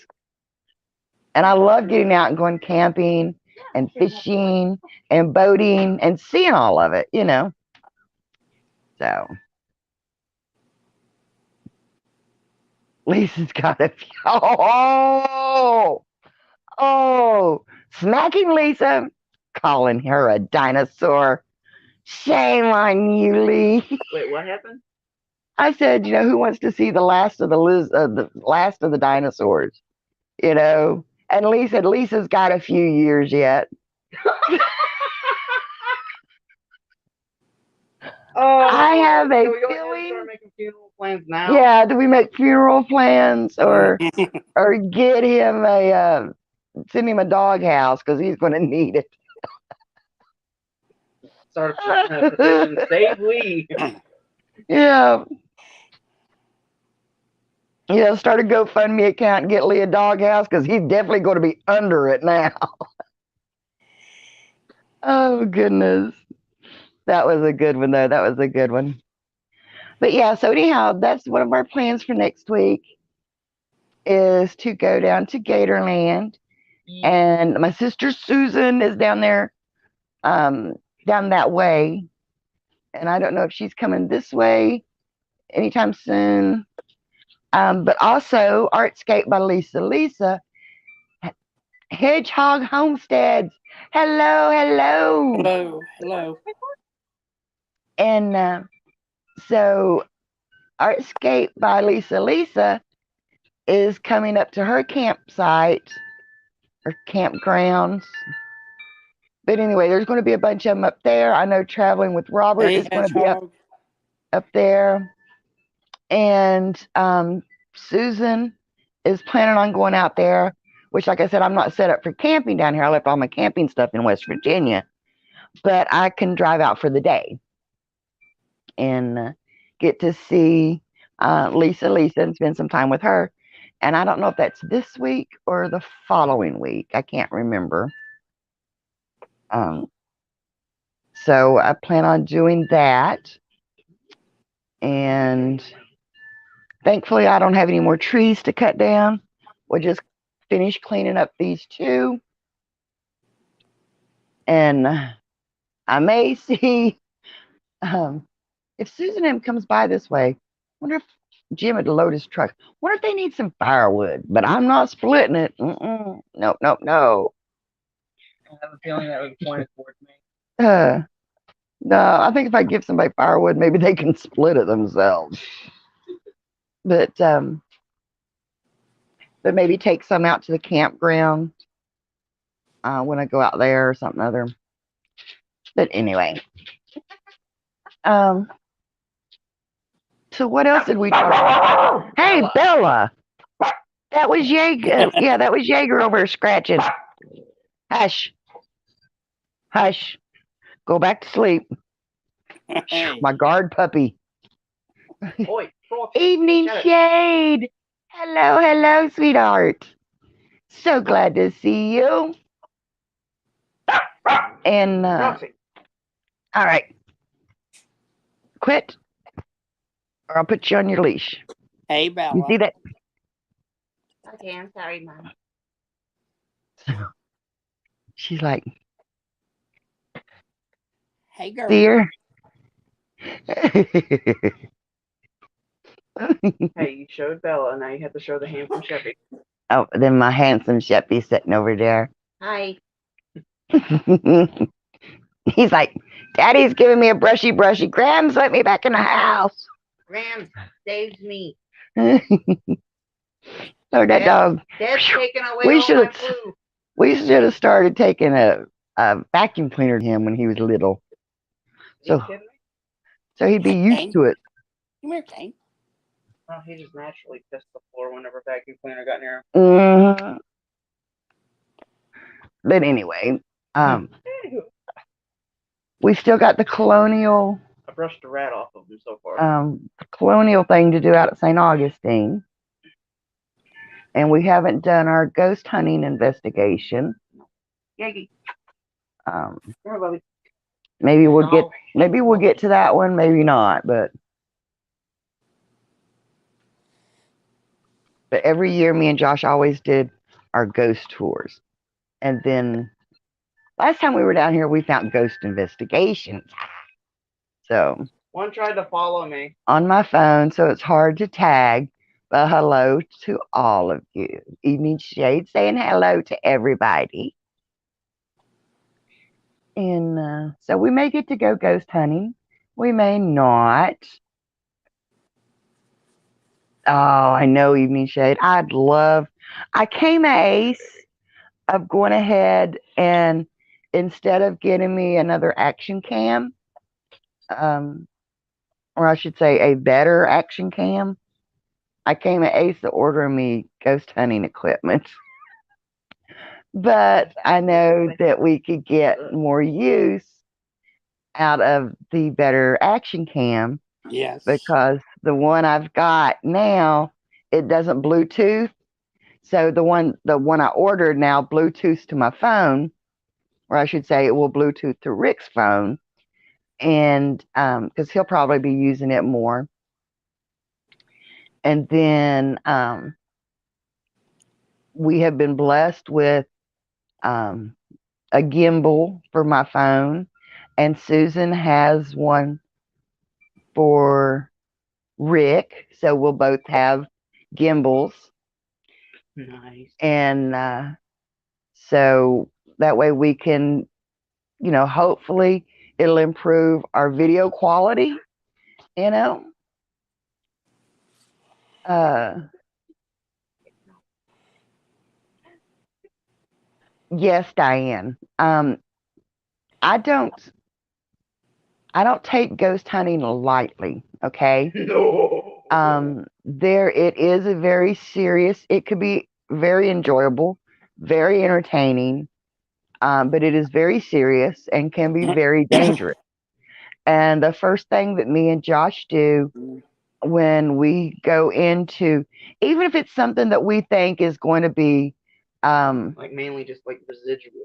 Speaker 1: And I love getting out and going camping and fishing and boating and seeing all of it, So Lisa's got a few. Smacking Lisa, calling her a dinosaur. Shame on you, Lee.
Speaker 3: Wait, what happened?
Speaker 1: I said, who wants to see the last of the last of the dinosaurs? And Lee said, Lisa's got a few years yet. I have a feeling.
Speaker 3: Start making funeral plans now.
Speaker 1: Yeah, do we make funeral plans or get him send him a doghouse, because he's going to need it.
Speaker 3: Start a petition, save Lee.
Speaker 1: Yeah. Start a GoFundMe account and get Lee a doghouse, because he's definitely going to be under it now. Oh, goodness. That was a good one, though. That was a good one. But yeah, so anyhow, that's one of our plans for next week, is to go down to Gatorland. And my sister Susan is down there, down that way. And I don't know if she's coming this way anytime soon. But also Artscape by Lisa. Lisa, Hedgehog Homesteads. Hello.
Speaker 2: Hello.
Speaker 1: And so Artscape by Lisa Lisa is coming up to her campsite or campgrounds. But anyway, there's going to be a bunch of them up there. I know Traveling with Robert
Speaker 2: Hey,
Speaker 1: is going to be
Speaker 2: Hedgehog.
Speaker 1: up there. And Susan is planning on going out there, which, like I said, I'm not set up for camping down here. I left all my camping stuff in West Virginia, but I can drive out for the day and get to see Lisa and spend some time with her. And I don't know if that's this week or the following week. I can't remember. So I plan on doing that. And thankfully, I don't have any more trees to cut down. We'll just finish cleaning up these two. And I may see if Susan M comes by this way. Wonder if Jim would load his truck. Wonder if they need some firewood. But I'm not splitting it. Nope, nope, no.
Speaker 3: I have a feeling that was pointed towards me.
Speaker 1: No, I think if I give somebody firewood, maybe they can split it themselves. But maybe take some out to the campground when I go out there or something other. But anyway, so what else did we talk about? Hey, Bella, that was Jaeger. Yeah, that was Jaeger over scratching. Hush, hush, go back to sleep.
Speaker 2: Hey.
Speaker 1: My guard puppy.
Speaker 3: Oi,
Speaker 1: Evening
Speaker 3: Shut it.
Speaker 1: Shade. Hello, hello, sweetheart. So glad to see you. And
Speaker 3: Roxy.
Speaker 1: all right, quit, or I'll put you on your leash.
Speaker 2: Hey,
Speaker 1: You
Speaker 2: Bella.
Speaker 1: see that?
Speaker 4: Okay, I'm sorry, Mom.
Speaker 1: She's like,
Speaker 2: Hey, girl.
Speaker 1: see her?
Speaker 3: Hey, you showed Bella, now you have to show the handsome Chevy.
Speaker 1: Oh, then my handsome Sheppy's sitting over there.
Speaker 4: Hi.
Speaker 1: He's like, Daddy's giving me a brushy. Grams, let me back in the house.
Speaker 4: Graham saves me.
Speaker 1: Oh, that
Speaker 4: Dad-
Speaker 1: dog.
Speaker 4: Dad's taking away
Speaker 1: We
Speaker 4: all
Speaker 1: should
Speaker 4: my
Speaker 1: have-
Speaker 4: food.
Speaker 1: We should have started taking a vacuum cleaner to him when he was little,
Speaker 3: You
Speaker 1: So-
Speaker 3: kidding me?
Speaker 1: so he'd be used to it.
Speaker 2: Come here, Kane.
Speaker 3: Well, he just naturally pissed the floor whenever vacuum cleaner got near him.
Speaker 1: Mhm. But anyway,
Speaker 3: Anywho,
Speaker 1: we still got the colonial
Speaker 3: I brushed the rat off of him so far.
Speaker 1: colonial thing to do out at St. Augustine. And we haven't done our ghost hunting investigation.
Speaker 3: Yankee,
Speaker 1: Um,
Speaker 3: come here, Bubby.
Speaker 1: maybe we'll
Speaker 3: No.
Speaker 1: get to that one, maybe not, but every year me and Josh always did our ghost tours. And then last time we were down here, we found ghost investigations. So
Speaker 3: One tried to follow me.
Speaker 1: on my phone, so it's hard to tag. But hello to all of you. Evening Shade saying hello to everybody. And so we may get to go ghost hunting. We may not. Oh, I know, Evening Shade. I came a ace of going ahead and instead of getting me another action cam, or I should say a better action cam, I came an ace of ordering me ghost hunting equipment. But I know that we could get more use out of the better action cam
Speaker 2: Yes.
Speaker 1: because the one I've got now, it doesn't Bluetooth. So the one I ordered now Bluetooths to my phone, or I should say it will Bluetooth to Rick's phone. And because he'll probably be using it more. And then we have been blessed with a gimbal for my phone, and Susan has one for Rick, so we'll both have gimbals.
Speaker 3: Nice.
Speaker 1: And so that way we can, hopefully it'll improve our video quality, Uh, yes, Diane. I don't take ghost hunting lightly, okay?
Speaker 3: No.
Speaker 1: There it is a very serious, it could be very enjoyable, very entertaining, but it is very serious and can be very dangerous. And the first thing that me and Josh do when we go into, even if it's something that we think is going to be,
Speaker 3: Like mainly just like residual.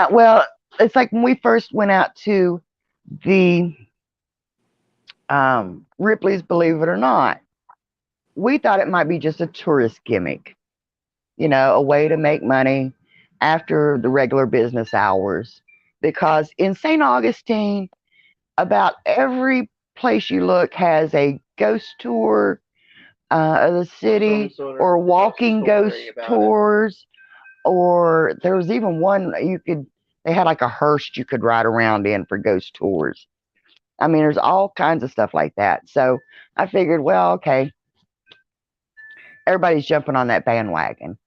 Speaker 1: well, it's like when we first went out to the Ripley's Believe It or Not, we thought it might be just a tourist gimmick, you know, a way to make money after the regular business hours. Because in St. Augustine, about every place you look has a ghost tour of the city or walking ghost tours, or there was even one they had like a hearse you could ride around in for ghost tours. I mean, there's all kinds of stuff like that. So I figured, well, okay, everybody's jumping on that bandwagon,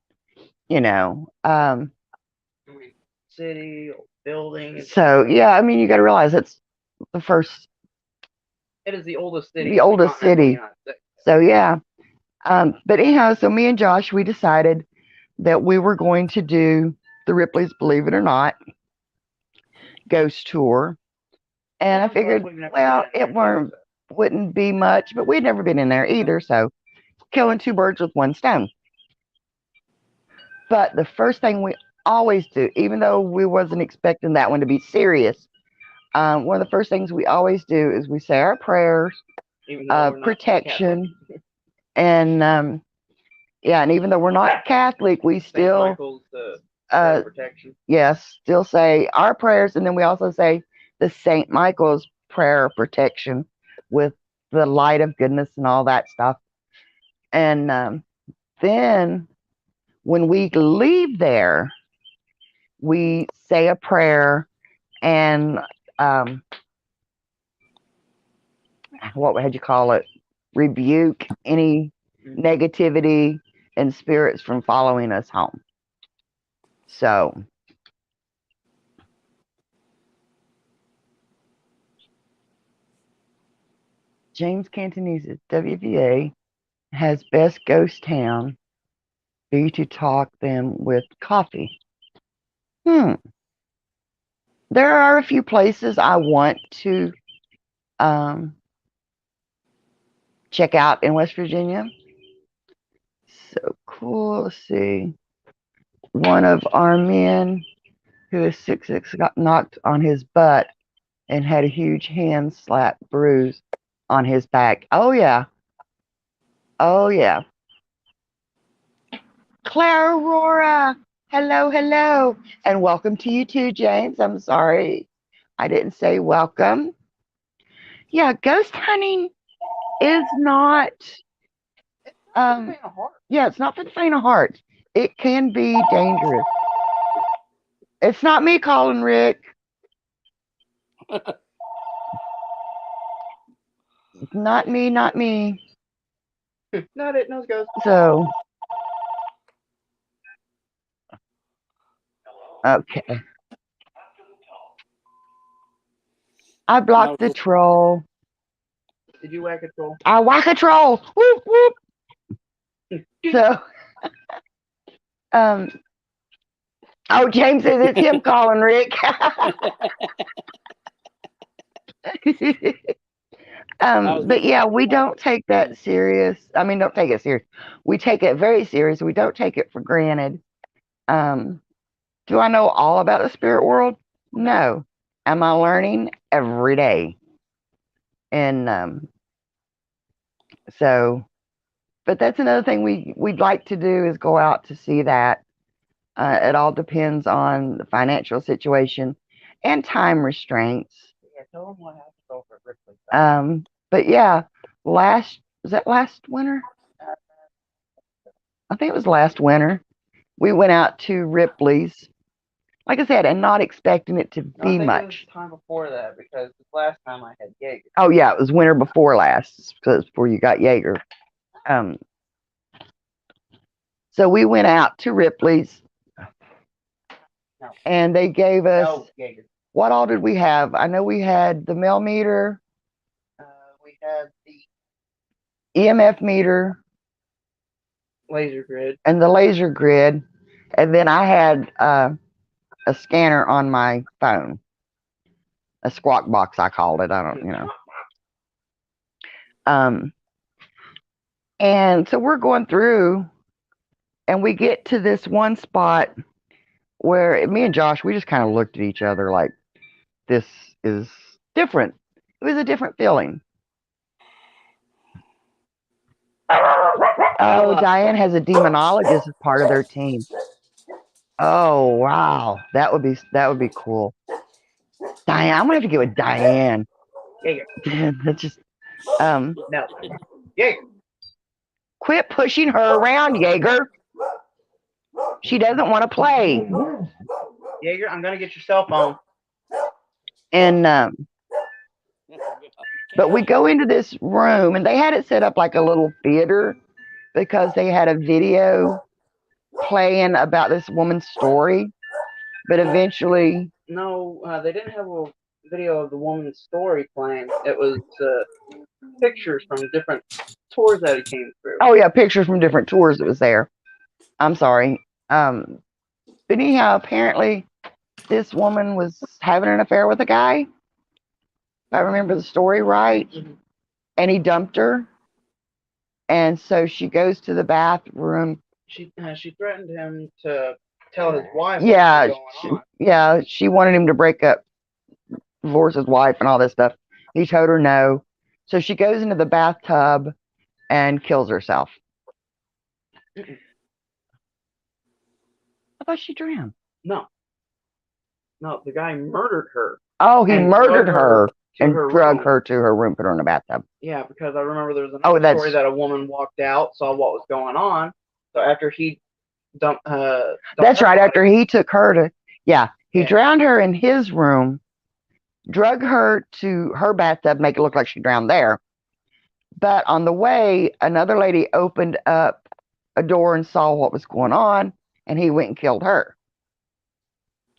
Speaker 1: you know.
Speaker 3: City, building.
Speaker 1: So yeah, I mean, you got to realize it's the first,
Speaker 3: It is the oldest city.
Speaker 1: the oldest city. So yeah. But anyhow, so me and Josh, we decided that we were going to do the Ripley's Believe It or Not ghost tour. And I figured, well, wouldn't be much, but we'd never been in there either. So killing two birds with one stone. But the first thing we always do, even though we wasn't expecting that one to be serious, one of the first things we always do is we say our prayers, protection, and yeah, and even though we're not Catholic, we still protection. Yes, still say our prayers, and then we also say the Saint Michael's prayer of protection with the light of goodness and all that stuff. And then when we leave there, we say a prayer and what would you call it? Rebuke any negativity and spirits from following us home. So James Cantonese, WVA, has best ghost town be to talk them with coffee. There are a few places I want to check out in West Virginia. So cool. Let's see. One of our men who is 6'6" got knocked on his butt and had a huge hand slap bruise on his back. Oh yeah. Oh yeah. Clara Aurora. Hello, hello. And welcome to you too, James. I'm sorry I didn't say welcome. Yeah, ghost hunting is not yeah, it's not for the faint of heart. It can be dangerous. It's not me calling Rick. Not me, not me.
Speaker 3: Not it, no ghost.
Speaker 1: So okay. I blocked the troll.
Speaker 3: Did you whack a troll?
Speaker 1: I whack a troll. Whoop whoop. So oh, James says it's him calling Rick. But yeah, we don't take that serious. I mean, don't take it serious. We take it very serious. We don't take it for granted. Do I know all about the spirit world? No. Am I learning every day? And so, but that's another thing we'd like to do is go out to see that. It all depends on the financial situation and time restraints.
Speaker 3: Yeah, tell them what happened over at Ripley.
Speaker 1: But yeah, was that last winter? I think it was last winter. We went out to Ripley's, like I said, and not expecting it to be much.
Speaker 3: It was time before that because the last time I had Jaeger.
Speaker 1: Oh yeah, it was winter before last, because before you got Jaeger. So we went out to Ripley's
Speaker 2: No.
Speaker 1: and they gave us,
Speaker 2: No, Jaeger.
Speaker 1: what all did we have? I know we had the mil meter,
Speaker 2: We had the
Speaker 1: EMF meter,
Speaker 3: Laser grid.
Speaker 1: and the laser grid. And then I had a scanner on my phone. A squawk box, I called it. I don't, you know. And so we're going through and we get to this one spot where me and Josh, we just kind of looked at each other like, this is different. It was a different feeling. Oh, Diane has a demonologist as part of their team. Oh, wow. That would be cool. Diane, I'm gonna have to get with Diane.
Speaker 2: Jaeger.
Speaker 1: That's just
Speaker 2: No. Jaeger.
Speaker 1: quit pushing her around, Jaeger. She doesn't want to play.
Speaker 3: Jaeger, I'm gonna get your cell phone.
Speaker 1: And but we go into this room and they had it set up like a little theater because they had a video playing about this woman's story. But eventually,
Speaker 3: No, they didn't have a video of the woman's story playing. It was pictures from different tours that he came through.
Speaker 1: oh yeah, pictures from different tours that was there. I'm sorry. But anyhow, apparently this woman was having an affair with a guy. If I remember the story right.
Speaker 3: Mhm.
Speaker 1: And he dumped her. And so she goes to the bathroom.
Speaker 3: She threatened him to tell his wife
Speaker 1: Yeah,
Speaker 3: what was going on.
Speaker 1: yeah, she wanted him to break up, divorce his wife and all this stuff. He told her no. So she goes into the bathtub and kills herself.
Speaker 3: Mm-mm.
Speaker 1: I thought she drowned.
Speaker 3: No, the guy murdered her.
Speaker 1: Oh, he
Speaker 3: And
Speaker 1: murdered
Speaker 3: drug
Speaker 1: her
Speaker 3: to
Speaker 1: and
Speaker 3: her
Speaker 1: drug
Speaker 3: room.
Speaker 1: her to her room, put her in a bathtub.
Speaker 3: Yeah, because I remember there was
Speaker 1: Oh,
Speaker 3: another
Speaker 1: that's-
Speaker 3: story that a woman walked out, saw what was going on. So after he dumped,
Speaker 1: That's
Speaker 3: her
Speaker 1: right.
Speaker 3: body-
Speaker 1: After he took her to, he
Speaker 3: Yeah.
Speaker 1: drowned her in his room, drug her to her bathtub, make it look like she drowned there. But on the way, another lady opened up a door and saw what was going on, and he went and killed her.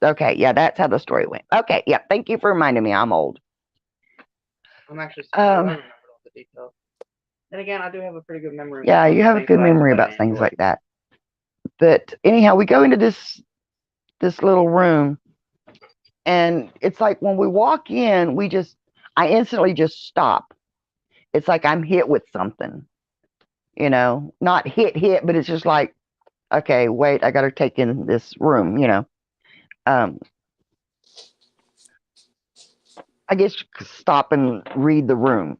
Speaker 1: Okay, yeah, that's how the story went. Okay, yeah, thank you for reminding me. I'm old.
Speaker 3: I'm actually I
Speaker 1: Um,
Speaker 3: remembered all the details. And again, I do have a pretty good memory.
Speaker 1: Yeah,
Speaker 3: of
Speaker 1: you have a
Speaker 3: things
Speaker 1: good
Speaker 3: that I-
Speaker 1: memory
Speaker 3: that I
Speaker 1: about things
Speaker 3: enjoy.
Speaker 1: like that. But anyhow, we go into this little room, and it's like when we walk in, I instantly just stop. It's like I'm hit with something, not hit, but it's just like, okay, wait, I got to take in this room, I guess stop and read the room.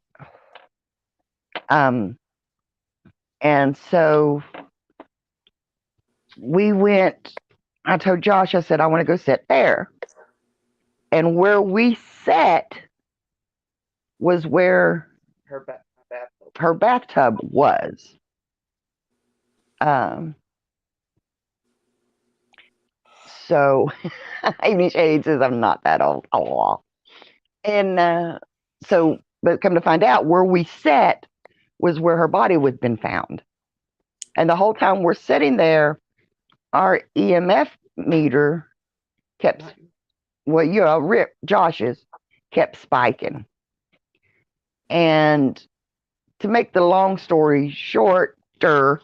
Speaker 1: And so we went, I told Josh, I said, I want to go sit there. And where we sat was where
Speaker 3: Her bathtub.
Speaker 1: her bathtub was. So Amy Shade says I'm not that old. Oh. And but come to find out, where we sat was where her body would have been found. And the whole time we're sitting there, our EMF meter kept, Rip Josh's kept spiking. And to make the long story shorter,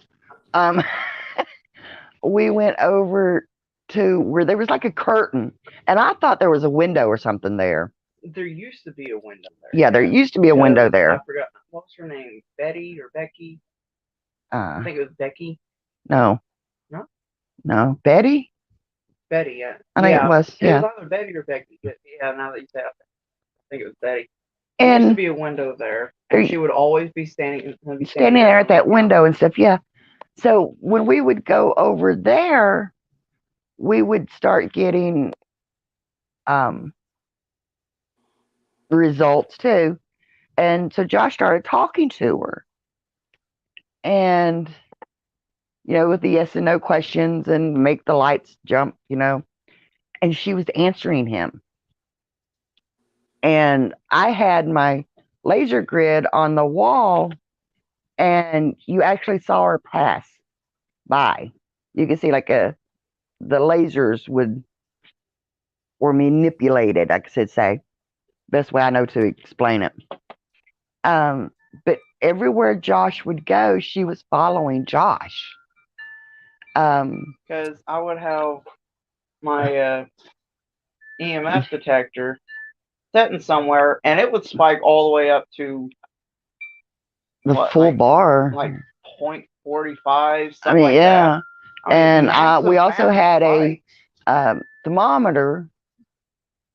Speaker 1: we went over to where there was like a curtain, and I thought there was a window or something there.
Speaker 3: There used to be a window there.
Speaker 1: Yeah, there used to be a window
Speaker 3: I
Speaker 1: there.
Speaker 3: forgot what was her name, Betty or Becky? I think it was Becky.
Speaker 1: No.
Speaker 3: No?
Speaker 1: No. Betty?
Speaker 3: Betty, yeah.
Speaker 1: I think
Speaker 3: yeah.
Speaker 1: it was, yeah.
Speaker 3: It was either Betty or Becky. But yeah, now that you say it, I think it was Betty. There used to
Speaker 1: And
Speaker 3: be a window there,
Speaker 1: There-
Speaker 3: and she would always be standing
Speaker 1: standing there at that window and stuff, yeah. So when we would go over there, we would start getting results too. And so Josh started talking to her. And, with the yes and no questions and make the lights jump, and she was answering him. And I had my laser grid on the wall, and you actually saw her pass by. You can see like the lasers were manipulated, I should say. Best way I know to explain it. But everywhere Josh would go, she was following Josh.
Speaker 3: Because I would have my EMF detector setting somewhere, and it would spike all the way up to
Speaker 1: the
Speaker 3: what,
Speaker 1: full bar.
Speaker 3: like 0.45,
Speaker 1: I
Speaker 3: something
Speaker 1: mean,
Speaker 3: like
Speaker 1: yeah.
Speaker 3: that. I mean,
Speaker 1: And
Speaker 3: massive,
Speaker 1: we also
Speaker 3: massive
Speaker 1: had a
Speaker 3: spike.
Speaker 1: thermometer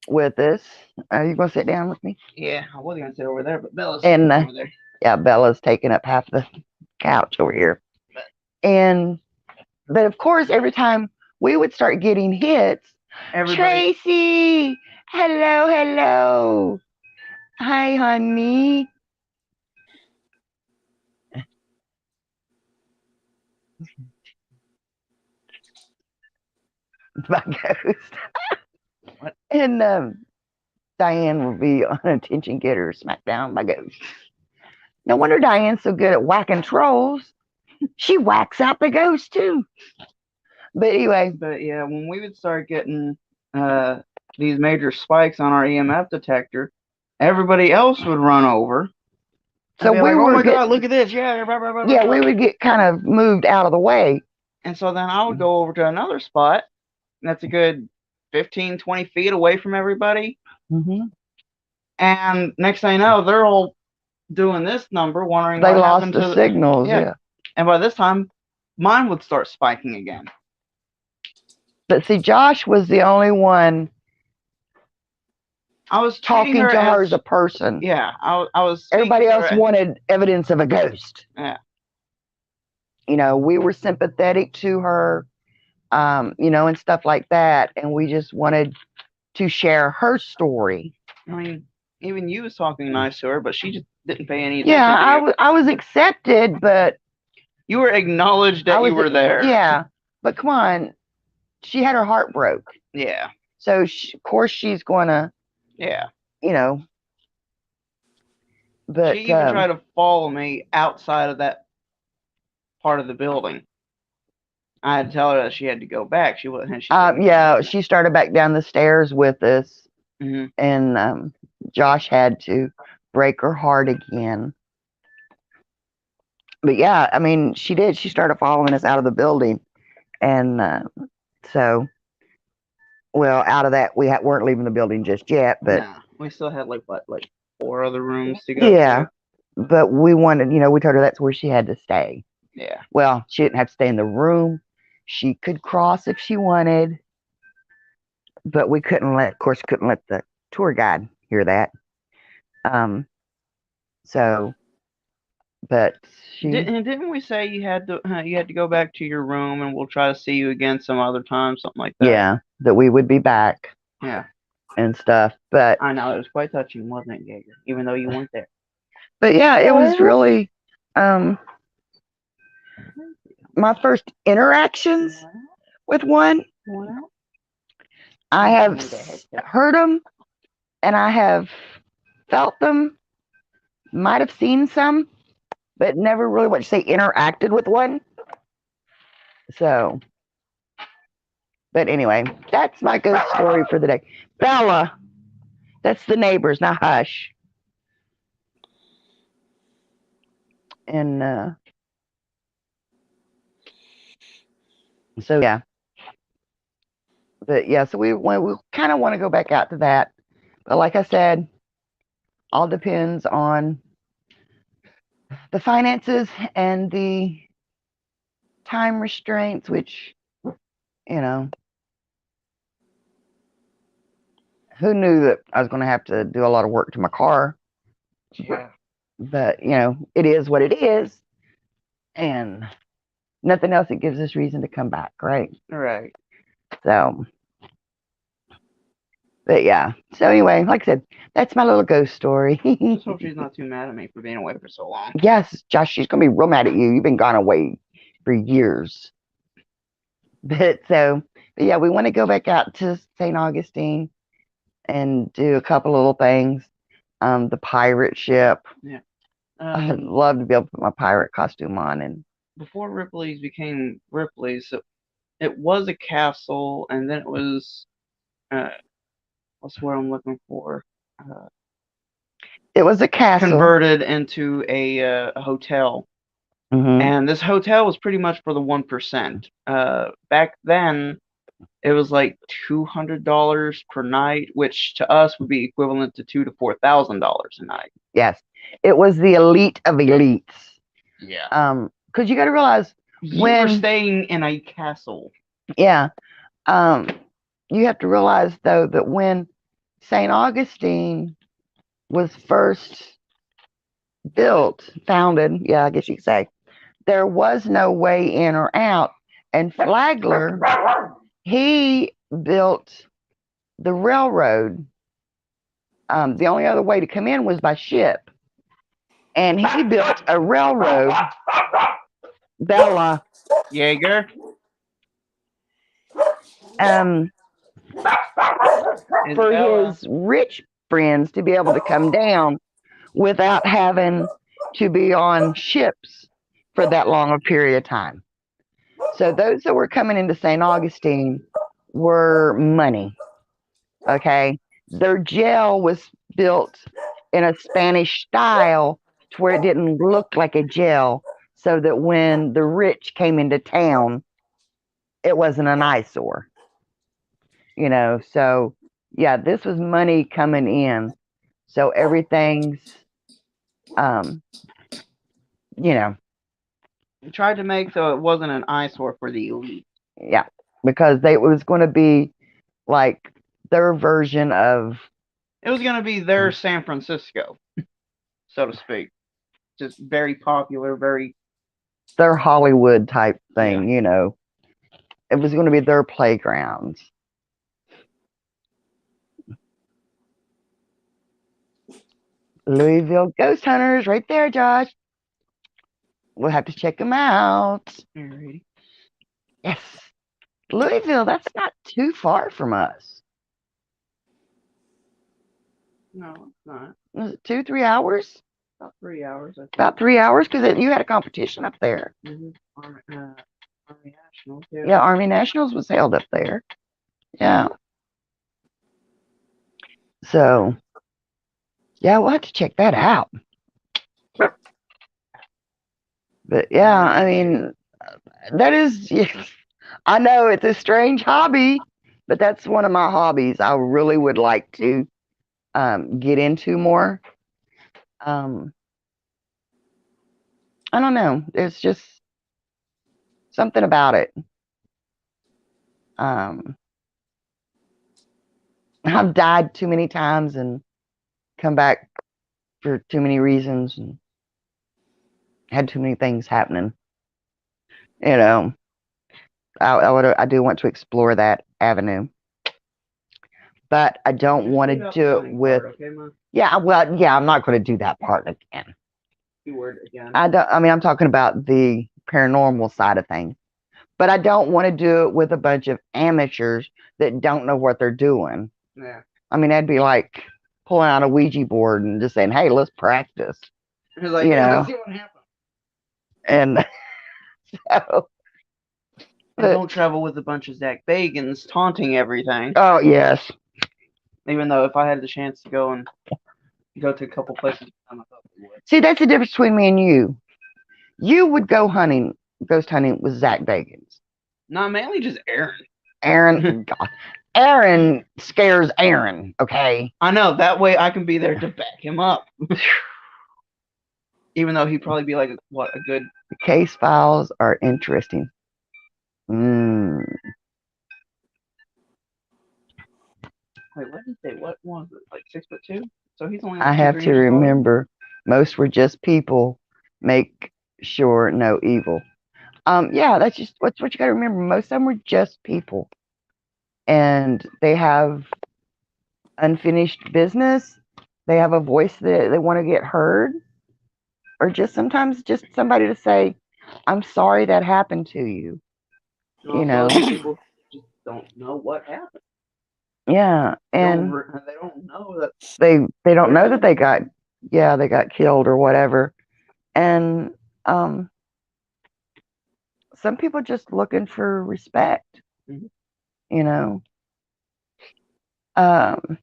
Speaker 1: with us. Are you going to sit down with me?
Speaker 3: Yeah, I was gonna sit over there, but Bella's
Speaker 1: And,
Speaker 3: sitting over there.
Speaker 1: Yeah, Bella's taking up half the couch over here. But of course, every time we would start getting hits,
Speaker 3: Everybody,
Speaker 1: Tracy, hello, hello. Hi, honey. My ghost.
Speaker 3: What?
Speaker 1: And Diane will be on attention getter, smacked down by ghosts. No wonder Diane's so good at whacking trolls. She whacks out the ghosts too. But anyway,
Speaker 3: but yeah, when we would start getting these major spikes on our EMF detector, everybody else would run over.
Speaker 1: so
Speaker 3: And be
Speaker 1: we
Speaker 3: like, oh
Speaker 1: were
Speaker 3: my
Speaker 1: get-
Speaker 3: god, look at this! Yeah, blah, blah, blah,
Speaker 1: yeah,
Speaker 3: blah.
Speaker 1: we would get kind of moved out of the way.
Speaker 3: And so then I would go over to another spot, and that's a good 15, 20 feet away from everybody.
Speaker 1: Mm-hmm.
Speaker 3: And next thing you know, they're all doing this number, wondering
Speaker 1: They
Speaker 3: what
Speaker 1: lost
Speaker 3: happened
Speaker 1: the
Speaker 3: to
Speaker 1: signals. Yeah.
Speaker 3: And by this time, mine would start spiking again.
Speaker 1: But see, Josh was the only one
Speaker 3: I was
Speaker 1: talking
Speaker 3: treating
Speaker 1: to her
Speaker 3: as
Speaker 1: as a person.
Speaker 3: yeah. I was. speaking
Speaker 1: Everybody
Speaker 3: to her
Speaker 1: else
Speaker 3: as-
Speaker 1: wanted evidence of a ghost.
Speaker 3: Yeah.
Speaker 1: You know, we were sympathetic to her, you know, and stuff like that. And we just wanted to share her story.
Speaker 3: I mean, even you was talking nice to her, but she just didn't pay any attention.
Speaker 1: Yeah,
Speaker 3: to you.
Speaker 1: I was accepted, but
Speaker 3: You were acknowledged that you were there.
Speaker 1: Yeah, but come on, she had her heart broke.
Speaker 3: Yeah.
Speaker 1: So of course she's gonna,
Speaker 3: Yeah.
Speaker 1: you know. But
Speaker 3: She even tried to follow me outside of that part of the building. I had to tell her that she had to go back. She wasn't.
Speaker 1: yeah, she started back down the stairs with us,
Speaker 3: Mm-hmm.
Speaker 1: and Josh had to break her heart again. But yeah, I mean, she did. She started following us out of the building, and so, well, out of that, we weren't leaving the building just yet. But
Speaker 3: Nah, we still had like 4 other rooms to go.
Speaker 1: yeah,
Speaker 3: to.
Speaker 1: but we wanted, you know, we told her that's where she had to stay.
Speaker 3: Yeah.
Speaker 1: Well, she didn't have to stay in the room. She could cross if she wanted, but we couldn't let the tour guide hear that. So, but she,
Speaker 3: Didn't we say you had to go back to your room and we'll try to see you again some other time, something like that?
Speaker 1: yeah, that we would be back
Speaker 3: Yeah.
Speaker 1: and stuff. But
Speaker 3: I know it was quite touching, wasn't it, Gager? Even though you weren't there.
Speaker 1: yeah, it was really my first interactions with one. I have heard them and I have felt them, might have seen some, but never really, what you say, interacted with one. So, but anyway, that's my ghost story for the day. Bella, that's the neighbors, now hush. And so yeah. But yeah, so we kind of want to go back out to that. But like I said, all depends on the finances and the time restraints, which, you know, who knew that I was going to have to do a lot of work to my car?
Speaker 3: Yeah.
Speaker 1: But, you know, it is what it is. And nothing else that gives us reason to come back, right?
Speaker 3: Right.
Speaker 1: So, but yeah. So anyway, like I said, that's my little ghost story.
Speaker 3: Just hope she's not too mad at me for being away for so long.
Speaker 1: Yes, Josh, she's gonna be real mad at you. You've been gone away for years. But yeah, we want to go back out to St. Augustine and do a couple little things. The pirate ship. I'd love to be able to put my pirate costume on. And
Speaker 3: Before Ripley's became Ripley's, it was a castle, and then it was what's the word I'm looking for?
Speaker 1: It was a castle.
Speaker 3: Converted into a hotel.
Speaker 1: Mhm.
Speaker 3: And this hotel was pretty much for the 1%. Back then, it was like $200 per night, which to us would be equivalent to $2,000 to $4,000 a night.
Speaker 1: Yes, it was the elite of elites.
Speaker 3: Yeah.
Speaker 1: Because you got to realize,
Speaker 3: You were
Speaker 1: when-
Speaker 3: staying in a castle.
Speaker 1: yeah, you have to realize though that when St. Augustine was first founded, yeah, I guess you could say, there was no way in or out, and Flagler, he built the railroad. The only other way to come in was by ship, and he built a railroad. Bella,
Speaker 3: Jaeger.
Speaker 1: for
Speaker 3: Bella.
Speaker 1: his rich friends to be able to come down without having to be on ships for that long a period of time. So those that were coming into St. Augustine were money. Okay. Their jail was built in a Spanish style to where it didn't look like a jail, so that when the rich came into town, it wasn't an eyesore. You know, so yeah, this was money coming in. So everything's, you know,
Speaker 3: Tried to make so it wasn't an eyesore for the elite.
Speaker 1: yeah, because it was going to be like their version of,
Speaker 3: It was going to be their San Francisco, so to speak. Just very popular, very.
Speaker 1: their Hollywood type thing, you know. It was going to be their playgrounds. Louisville Ghost Hunters, right there, Josh. We'll have to check them out.
Speaker 3: Alrighty.
Speaker 1: Yes. Louisville, that's not too far from us.
Speaker 3: No, it's not.
Speaker 1: Was it 2-3 hours?
Speaker 3: About 3 hours. I think.
Speaker 1: About 3 hours, because you had a competition up there.
Speaker 3: Army Nationals.
Speaker 1: Yeah, Army Nationals was held up there. Yeah. So, yeah, we'll have to check that out. But yeah, I mean, that is, yes, I know it's a strange hobby, but that's one of my hobbies I really would like to get into more. I don't know. There's just something about it. I've died too many times and come back for too many reasons and had too many things happening. You know, I do want to explore that avenue, but I don't want to do it with. Yeah, well, yeah, I'm not going to do that part again.
Speaker 3: Keyword again.
Speaker 1: I mean, I'm talking about the paranormal side of things, but I don't want to do it with a bunch of amateurs that don't know what they're doing.
Speaker 3: Yeah.
Speaker 1: I mean, that'd be like pulling out a Ouija board and just saying, "Hey, let's practice."
Speaker 3: It's like,
Speaker 1: You
Speaker 3: "Hey,
Speaker 1: know.
Speaker 3: let's see what happens."
Speaker 1: And so,
Speaker 3: And don't travel with a bunch of Zach Bagans taunting everything.
Speaker 1: oh yes,
Speaker 3: Even though if I had the chance to go to a couple places, I thought I would.
Speaker 1: see, that's the difference between me and you. You would go ghost hunting with Zach Bagans.
Speaker 3: No, mainly just Aaron.
Speaker 1: Aaron, God, Aaron scares Aaron. Okay.
Speaker 3: I know, that way I can be there to back him up. Even though he'd probably be like, a good.
Speaker 1: The case files are interesting.
Speaker 3: Wait, what did he say? What was it? Like 6'2"? So he's only. Like
Speaker 1: I have
Speaker 3: 2-3
Speaker 1: to
Speaker 3: inches taller?
Speaker 1: remember, most were just people. Make sure no evil. Yeah, that's just what you got to remember. Most of them were just people, and they have unfinished business. They have a voice that they want to get heard, or just sometimes just somebody to say, "I'm sorry that happened to you."
Speaker 3: And
Speaker 1: You know.
Speaker 3: also, people just don't know what happened.
Speaker 1: Yeah, and
Speaker 3: They don't know that.
Speaker 1: they don't know that they got killed or whatever, and some people just looking for respect,
Speaker 3: Mhm.
Speaker 1: you know. Um,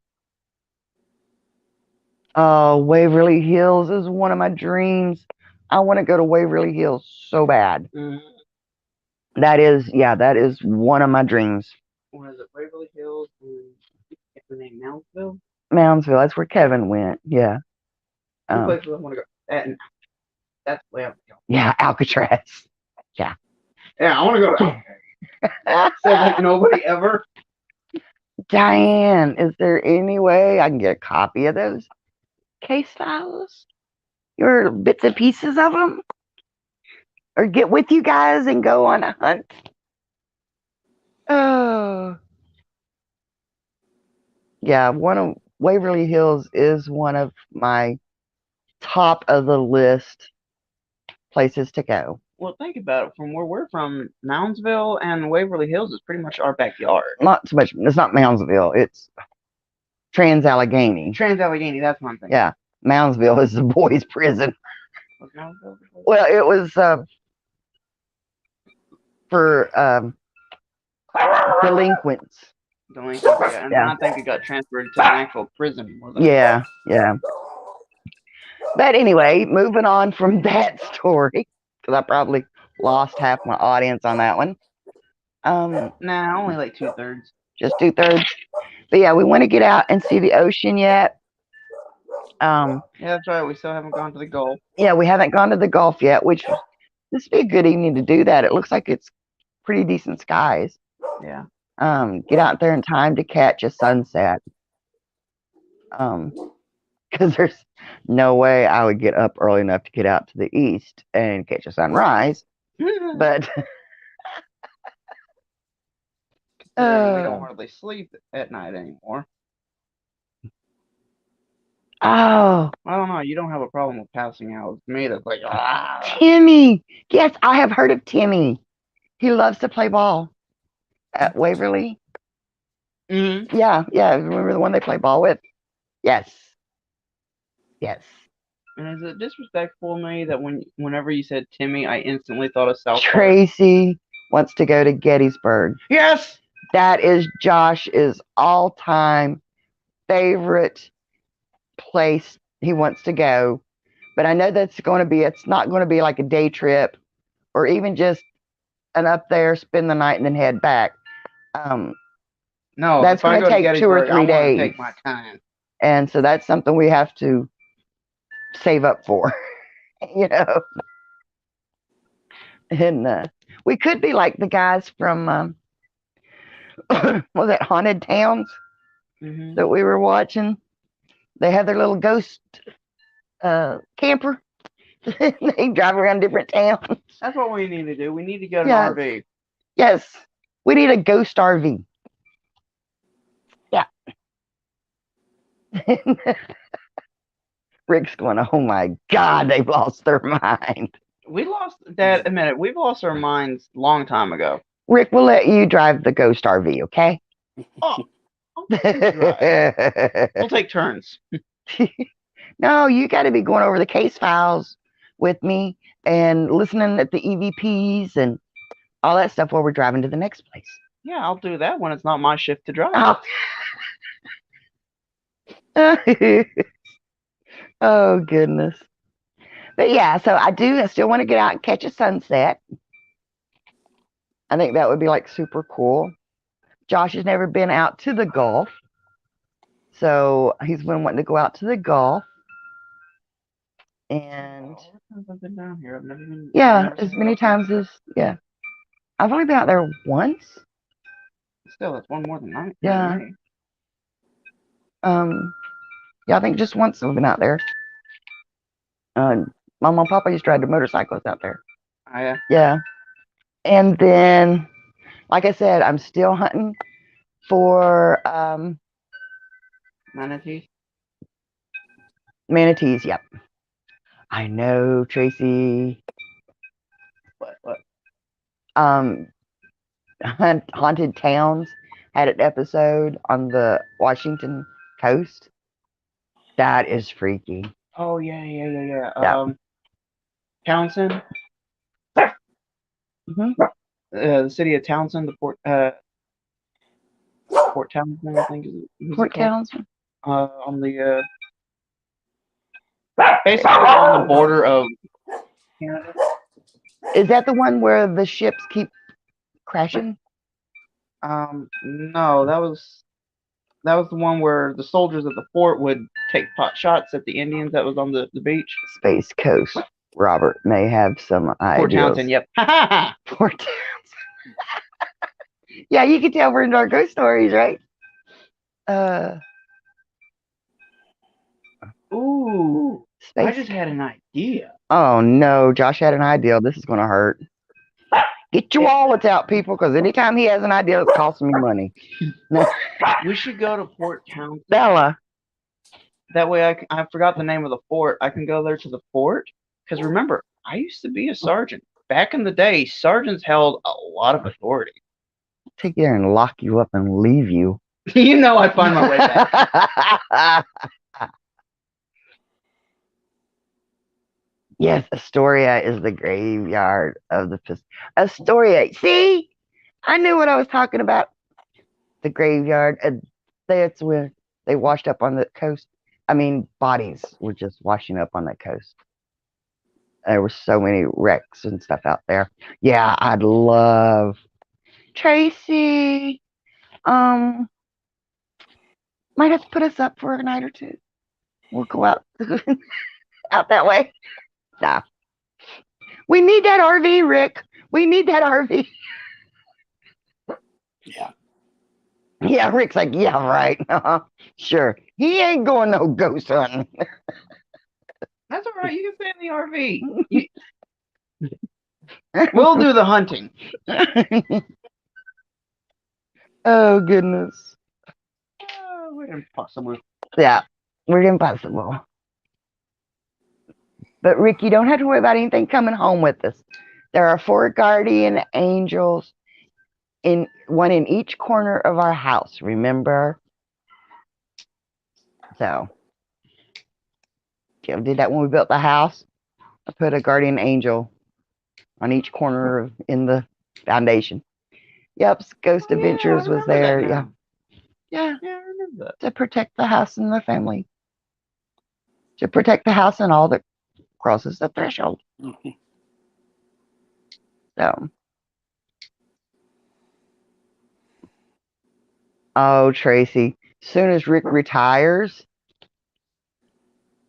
Speaker 1: Waverly Hills is one of my dreams. I want to go to Waverly Hills so bad.
Speaker 3: Mhm.
Speaker 1: That is one of my dreams.
Speaker 3: What is it? Waverly Hills and what's the name? Moundsville?
Speaker 1: Moundsville, that's where Kevin went. Yeah.
Speaker 3: Two places I want to go. That's way up the hill.
Speaker 1: Yeah, Alcatraz.
Speaker 3: Yeah, I want to go to Alcatraz. Said like nobody ever.
Speaker 1: Diane, is there any way I can get a copy of those case files? Your bits and pieces of them? Or get with you guys and go on a hunt? Oh. Yeah, one of Waverly Hills is one of my top of the list places to go.
Speaker 3: Well, think about it. From where we're from, Moundsville and Waverly Hills is pretty much our backyard.
Speaker 1: Not so much, it's not Moundsville, it's Trans-Allegheny.
Speaker 3: Trans-Allegheny, that's one thing.
Speaker 1: Yeah, Moundsville is the boys' prison.
Speaker 3: Was Moundsville before?
Speaker 1: Well, it was for delinquents.
Speaker 3: Delinquents, yeah. And
Speaker 1: Yeah.
Speaker 3: then I think it got transferred to an actual prison. Wasn't it?
Speaker 1: Yeah, yeah. But anyway, moving on from that story, because I probably lost half my audience on that one.
Speaker 3: Nah, only like 2/3.
Speaker 1: Just 2/3. But yeah, we want to get out and see the ocean yet.
Speaker 3: Yeah, that's right. We still haven't gone to the Gulf.
Speaker 1: Yeah, we haven't gone to the Gulf yet, which this would be a good evening to do that. It looks like it's pretty decent skies.
Speaker 3: Yeah.
Speaker 1: Get out there in time to catch a sunset. Because there's no way I would get up early enough to get out to the east and catch a sunrise. But
Speaker 3: we don't hardly sleep at night anymore.
Speaker 1: oh,
Speaker 3: I don't know. You don't have a problem with passing out. It's me that's like, ah.
Speaker 1: Timmy. Yes, I have heard of Timmy. He loves to play ball at Waverly.
Speaker 3: Mm-hmm.
Speaker 1: Yeah. Remember the one they play ball with? Yes.
Speaker 3: And is it disrespectful of me that whenever you said Timmy, I instantly thought of South Park?
Speaker 1: Tracy wants to go to Gettysburg.
Speaker 3: Yes!
Speaker 1: That is Josh's all-time favorite place he wants to go. But I know it's not going to be like a day trip or even just an up there, spend the night, and then head back.
Speaker 3: No,
Speaker 1: That's
Speaker 3: if I
Speaker 1: gonna
Speaker 3: go to
Speaker 1: take 2 or
Speaker 3: Gettysburg,
Speaker 1: 3
Speaker 3: I want to
Speaker 1: days.
Speaker 3: take my time.
Speaker 1: And so that's something we have to save up for, you know. And we could be like the guys from, was it Haunted Towns
Speaker 3: Mm-hmm.
Speaker 1: that we were watching? They have their little ghost camper. They drive around different towns.
Speaker 3: That's what we need to do. We need to get an
Speaker 1: Yes.
Speaker 3: RV.
Speaker 1: Yes, we need a ghost RV. Yeah. Rick's going, oh my God, they've lost their mind.
Speaker 3: We lost, Dad, a minute. We've lost our minds a long time ago.
Speaker 1: Rick, we'll let you drive the ghost RV, okay?
Speaker 3: Oh, right. We'll take turns.
Speaker 1: No, you got to be going over the case files with me and listening at the EVPs and all that stuff while we're driving to the next place.
Speaker 3: Yeah, I'll do that when it's not my shift to drive.
Speaker 1: Oh, oh goodness. But yeah, so I still want to get out and catch a sunset. I think that would be like super cool. Josh has never been out to the Gulf. So he's been wanting to go out to the Gulf. And
Speaker 3: I've been down here. I've never been.
Speaker 1: yeah, as many times as, yeah. I've only been out there once.
Speaker 3: Still, that's one more than mine.
Speaker 1: Yeah. Yeah, I think just once we've been out there. My mom and Papa used to ride the motorcycles out there.
Speaker 3: Oh, yeah.
Speaker 1: Yeah. And then, like I said, I'm still hunting for
Speaker 3: Manatees.
Speaker 1: manatees. Yep. I know, Tracy.
Speaker 3: What?
Speaker 1: Haunted Towns had an episode on the Washington coast. That is freaky.
Speaker 3: Oh, yeah.
Speaker 1: Yeah.
Speaker 3: Townsend.
Speaker 1: Mhm.
Speaker 3: The city of Townsend, the Port Townsend, I think is
Speaker 1: Port
Speaker 3: it called?
Speaker 1: Townsend.
Speaker 3: On the basically on the border of Canada.
Speaker 1: Is that the one where the ships keep crashing?
Speaker 3: No, that was the one where the soldiers at the fort would take pot shots at the Indians that was on the beach.
Speaker 1: Space Coast. Robert may have some ideas.
Speaker 3: Port Townsend, yep.
Speaker 1: Port Townsend. Yeah, you can tell we're into our ghost stories, right?
Speaker 3: Ooh, I
Speaker 1: Space.
Speaker 3: just had an idea.
Speaker 1: Oh no, Josh had an idea. This is gonna hurt. Get your wallets out, people, because anytime he has an idea, it costs me money.
Speaker 3: We should go to Port Townsend.
Speaker 1: Bella.
Speaker 3: That way, I forgot the name of the fort. I can go there to the fort. Because remember, I used to be a sergeant. Back in the day, sergeants held a lot of authority.
Speaker 1: Take you there and lock you up and leave you.
Speaker 3: You know I'd find my way back.
Speaker 1: Yes, Astoria is the graveyard of the Astoria. See, I knew what I was talking about. The graveyard. That's where they washed up on the coast. I mean, bodies were just washing up on the coast. There were so many wrecks and stuff out there. Yeah, I'd love Tracy. Might have to put us up for a night or two. We'll go out out that way. Nah. We need that RV, Rick. We need that RV.
Speaker 2: Yeah.
Speaker 1: Yeah, Rick's like, yeah, right. Sure. He ain't going no ghost hunting.
Speaker 3: That's all right. You can stay in the RV. We'll do the hunting.
Speaker 1: Oh, goodness.
Speaker 3: We're impossible.
Speaker 1: Yeah, we're impossible. But Rick, you don't have to worry about anything coming home with us. There are 4 guardian angels, one in each corner of our house, remember? So, Jim did that when we built the house. I put a guardian angel on each corner in the foundation. Yep, Ghost Adventures was there. Yeah. Yeah,
Speaker 3: Yeah, I remember that.
Speaker 1: to protect the house and the family. To protect the house and all that crosses the threshold. So. Oh, Tracy. Soon as Rick retires,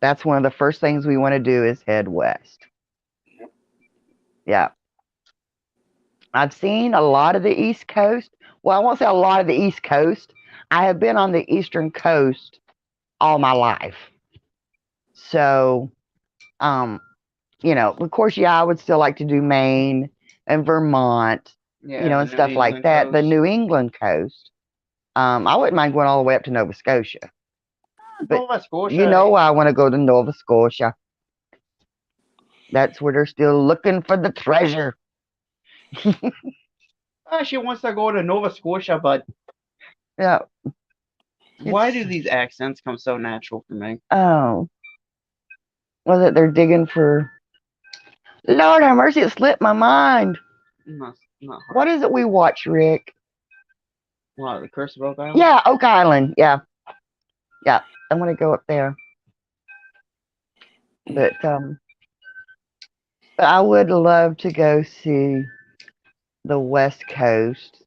Speaker 1: that's one of the first things we want to do is head west. Yeah. I've seen a lot of the East Coast. Well, I won't say a lot of the East Coast. I have been on the Eastern Coast all my life. So, of course, yeah, I would still like to do Maine and Vermont,
Speaker 3: Yeah,
Speaker 1: and
Speaker 3: the
Speaker 1: stuff
Speaker 3: New
Speaker 1: like
Speaker 3: England
Speaker 1: that. The
Speaker 3: coast.
Speaker 1: New England coast. I wouldn't mind going all the way up to Nova Scotia. But
Speaker 3: Nova Scotia.
Speaker 1: you know why I want to go to Nova Scotia. That's where they're still looking for the treasure.
Speaker 3: She wants to go to Nova Scotia, but
Speaker 1: Yeah.
Speaker 3: why do these accents come so natural for me?
Speaker 1: Oh. Was it they're digging for... Lord have mercy, it slipped my mind.
Speaker 3: Not hard.
Speaker 1: What is it we watch, Rick?
Speaker 3: What, the Curse of Oak Island?
Speaker 1: Yeah, Oak Island. Yeah. Yeah. I want to go up there. But I would love to go see the West Coast.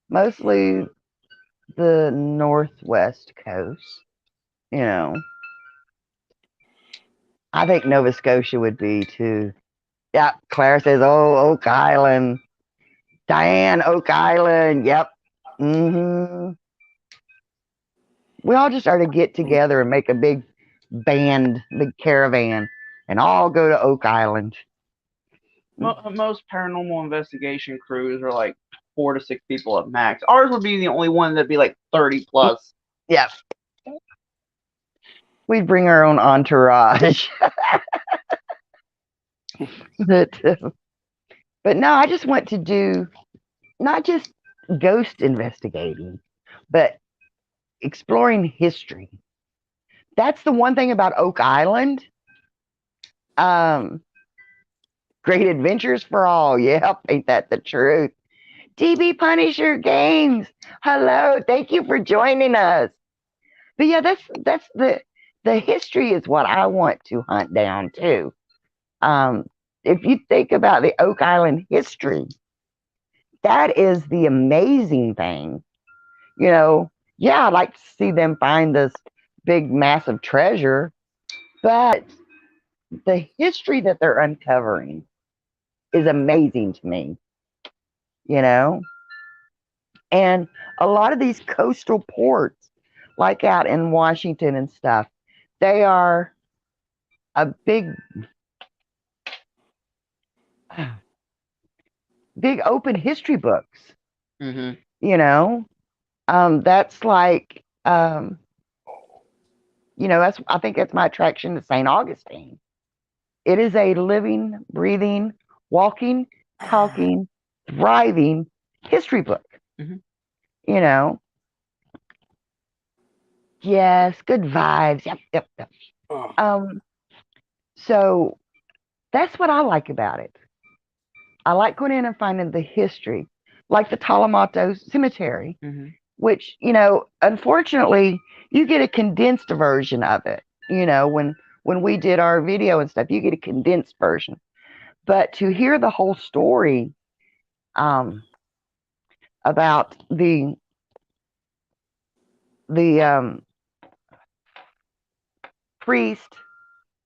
Speaker 1: Mostly the Northwest Coast. I think Nova Scotia would be too. Yeah, Claire says, oh, Oak Island. Diane, Oak Island. Yep. We all just ought to get together and make a big band, big caravan, and all go to Oak Island.
Speaker 3: Most paranormal investigation crews are like 4 to 6 people at max. Ours would be the only one that'd be like 30 plus.
Speaker 1: Yeah. We'd bring our own entourage. But no, I just want to do not just ghost investigating, but exploring history. That's the one thing about Oak Island. Great adventures for all. Yep, ain't that the truth? DB Punisher Games. Hello, thank you for joining us. But yeah, that's the history is what I want to hunt down too. If you think about the Oak Island history, that is the amazing thing. You know, yeah, I'd like to see them find this big, massive treasure, but the history that they're uncovering is amazing to me, you know? And a lot of these coastal ports, like out in Washington and stuff, they are a big open history books,
Speaker 3: Mm-hmm.
Speaker 1: you know? That's like, that's I think that's my attraction to St. Augustine. It is a living, breathing, walking, talking, thriving history book.
Speaker 3: Mhm.
Speaker 1: You know, yes, good vibes. Yep, yep, yep. So that's what I like about it. I like going in and finding the history, like the Talamato Cemetery,
Speaker 3: Mm-hmm.
Speaker 1: which, unfortunately, you get a condensed version of it. When we did our video and stuff, you get a condensed version. But to hear the whole story about the priest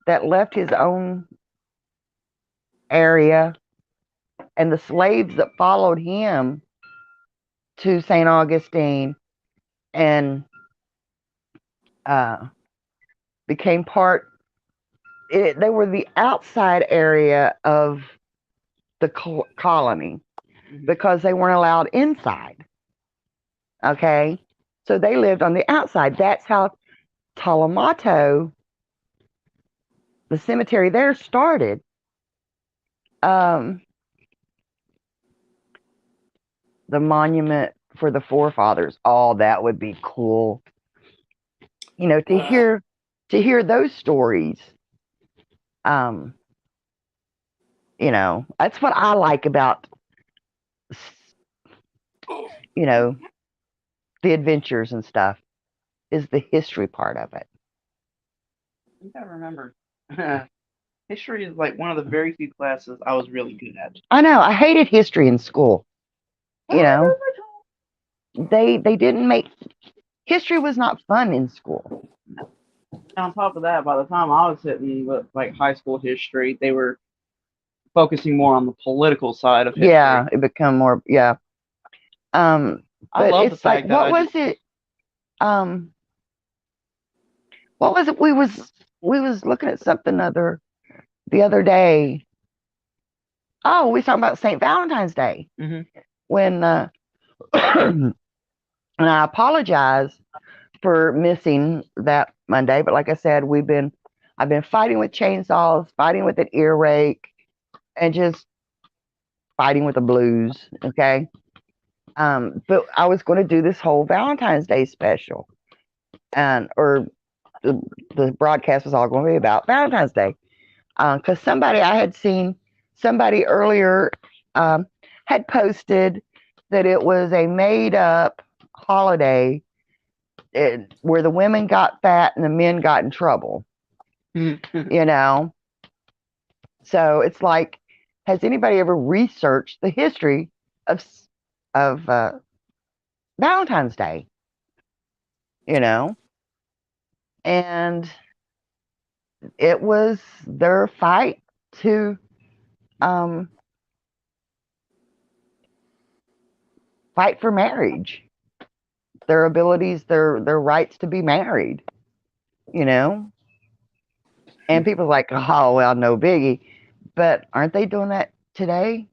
Speaker 1: that left his own area and the slaves that followed him to St. Augustine and became they were the outside area of the colony because they weren't allowed inside. Okay. So they lived on the outside. That's how Talamato, the cemetery there, started. The monument for the forefathers. Oh, that would be cool. To hear those stories. That's what I like about the adventures and stuff, is the history part of it.
Speaker 3: You gotta remember, history is like one of the very few classes I was really good at.
Speaker 1: I know. I hated history in school. They didn't make history was not fun in school.
Speaker 3: On top of that, by the time I was hitting with like high school history, they were focusing more on the political side of history.
Speaker 1: Yeah, it become more
Speaker 3: I
Speaker 1: but
Speaker 3: love the
Speaker 1: it's like
Speaker 3: fact that I
Speaker 1: what was it we was looking at something the other day. Oh, we talking about St. Valentine's Day.
Speaker 3: Mhm.
Speaker 1: When and I apologize for missing that Monday, but like I said, I've been fighting with chainsaws, fighting with an ear rake, and just fighting with the blues. Okay. But I was going to do this whole Valentine's Day special, or the broadcast was all going to be about Valentine's Day, because I had seen somebody earlier had posted that it was a made up holiday where the women got fat and the men got in trouble. So it's like, has anybody ever researched the history of Valentine's Day? And it was their fight to fight for marriage, their abilities, their rights to be married, and people are like, oh well, no biggie. But aren't they doing that today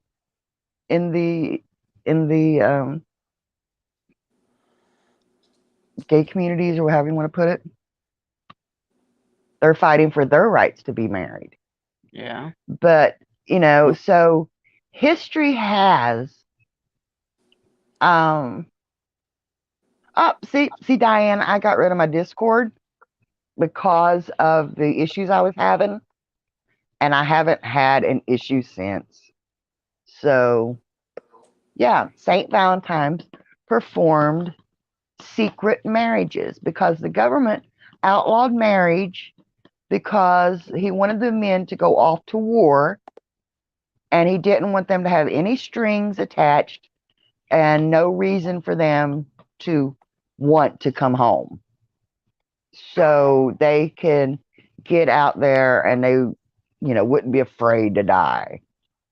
Speaker 1: in the gay communities, or however you want to put it? They're fighting for their rights to be married.
Speaker 3: Yeah.
Speaker 1: But so history has see Diane, I got rid of my Discord because of the issues I was having. and I haven't had an issue since. So, yeah, St. Valentine's performed secret marriages because the government outlawed marriage because he wanted the men to go off to war and he didn't want them to have any strings attached and no reason for them to want to come home. So they can get out there and they, wouldn't be afraid to die.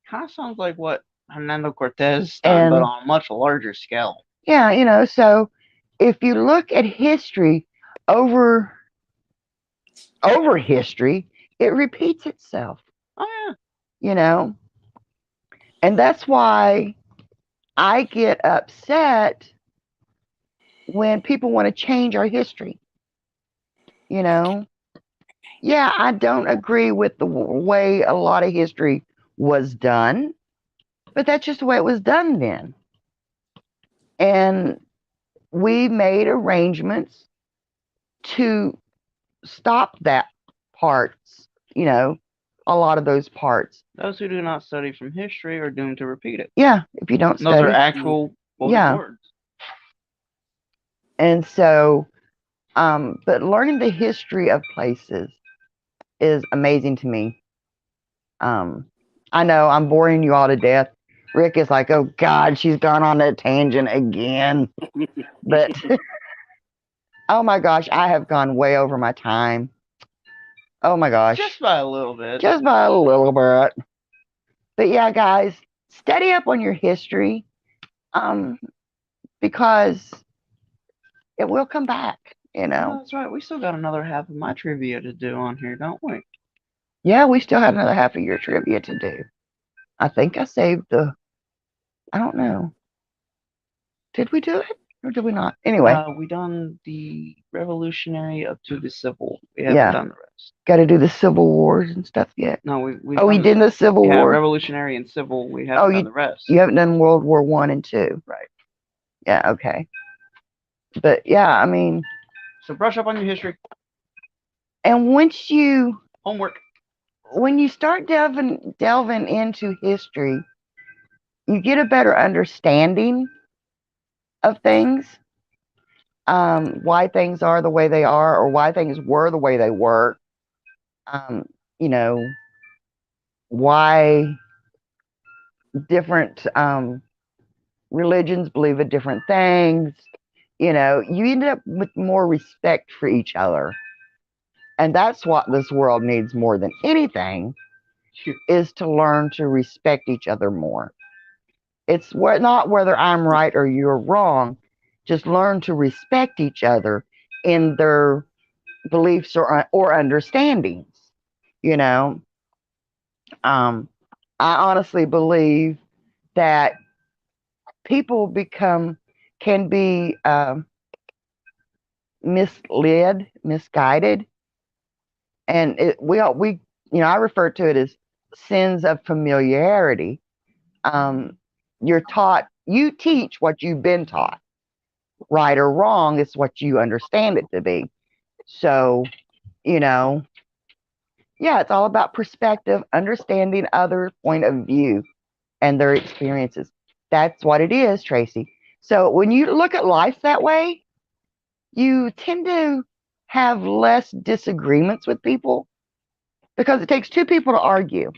Speaker 3: Kind of sounds like what Hernando Cortez done, but
Speaker 1: And-
Speaker 3: on a much larger scale.
Speaker 1: Yeah, so if you look at history over history, it repeats itself,
Speaker 3: Oh yeah.
Speaker 1: And that's why I get upset when people want to change our history. Yeah, I don't agree with the way a lot of history was done, but that's just the way it was done then. And we made arrangements to stop that parts, a lot of those parts.
Speaker 3: Those who do not study from history are doomed to repeat it.
Speaker 1: Yeah, if you don't
Speaker 3: Those
Speaker 1: study.
Speaker 3: are actual quoted
Speaker 1: Yeah.
Speaker 3: words.
Speaker 1: And so, but learning the history of places is amazing to me. I know I'm boring you all to death. Rick is like, oh God, she's gone on a tangent again. But oh my gosh, I have gone way over my time. Oh my gosh.
Speaker 3: Just by a little bit.
Speaker 1: Just by a little bit. But yeah, guys, study up on your history. Because it will come back,
Speaker 3: Oh, that's right. We still got another half of my trivia to do on here, don't we?
Speaker 1: Yeah, we still have another half of your trivia to do. I think I saved I don't know. Did we do it or did we not? Anyway,
Speaker 3: We done the Revolutionary up to the Civil. We haven't
Speaker 1: Yeah.
Speaker 3: done the rest.
Speaker 1: got to do the Civil Wars and stuff yet.
Speaker 3: No, we
Speaker 1: Oh, we did the Civil
Speaker 3: Yeah,
Speaker 1: War.
Speaker 3: Revolutionary and Civil. We haven't
Speaker 1: Oh,
Speaker 3: done the rest.
Speaker 1: You haven't done World War I and II.
Speaker 3: Right.
Speaker 1: Yeah, okay. But yeah, I mean,
Speaker 3: So brush up on your history.
Speaker 1: and
Speaker 3: Homework.
Speaker 1: when you start delving into history, you get a better understanding of things, why things are the way they are, or why things were the way they were. Why different religions believe in different things. You end up with more respect for each other. And that's what this world needs more than anything, is to learn to respect each other more. It's not whether I'm right or you're wrong. Just learn to respect each other in their beliefs or understandings. I honestly believe that people can be misled, misguided, and I refer to it as sins of familiarity. You teach what you've been taught. Right or wrong is what you understand it to be. So, yeah, it's all about perspective, understanding others' point of view and their experiences. That's what it is, Tracy. So when you look at life that way, you tend to have less disagreements with people because it takes two people to argue.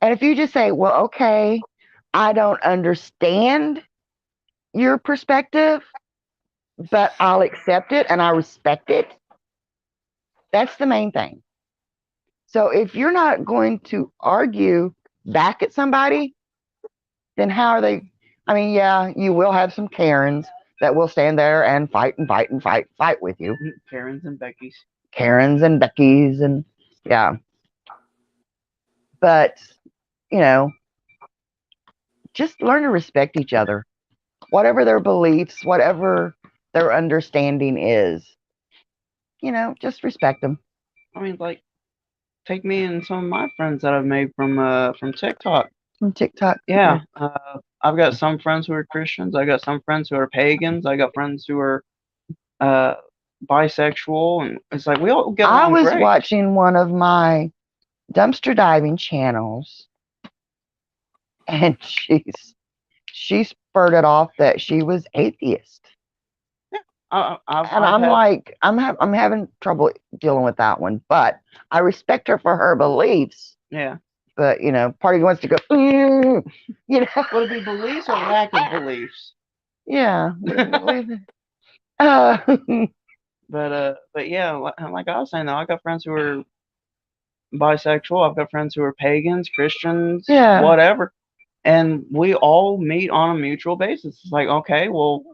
Speaker 1: And if you just say, well, okay, I don't understand your perspective, but I'll accept it and I respect it. That's the main thing. So if you're not going to argue back at somebody, then how are they? I mean, yeah, you will have some Karens that will stand there and fight with you.
Speaker 3: Karens and Beckys.
Speaker 1: Karens and Beckys and yeah. But, just learn to respect each other. Whatever their beliefs, whatever their understanding is, just respect them.
Speaker 3: I mean, like, take me and some of my friends that I've made from TikTok.
Speaker 1: From TikTok.
Speaker 3: Yeah. I've got some friends who are Christians. I got some friends who are pagans. I got friends who are bisexual, and it's like we all get along
Speaker 1: I was
Speaker 3: great.
Speaker 1: watching one of my dumpster diving channels, and she spurted off that she was atheist.
Speaker 3: I've
Speaker 1: And I'm
Speaker 3: had,
Speaker 1: like, I'm having trouble dealing with that one, but I respect her for her beliefs.
Speaker 3: yeah.
Speaker 1: But you know, part of you wants to go, "Mm," you know,
Speaker 3: Would it be beliefs or lack of beliefs?
Speaker 1: yeah. uh,
Speaker 3: But yeah, like I was saying though, I got friends who are bisexual. I've got friends who are pagans, Christians,
Speaker 1: Yeah.
Speaker 3: whatever, and we all meet on a mutual basis. It's like, okay, well,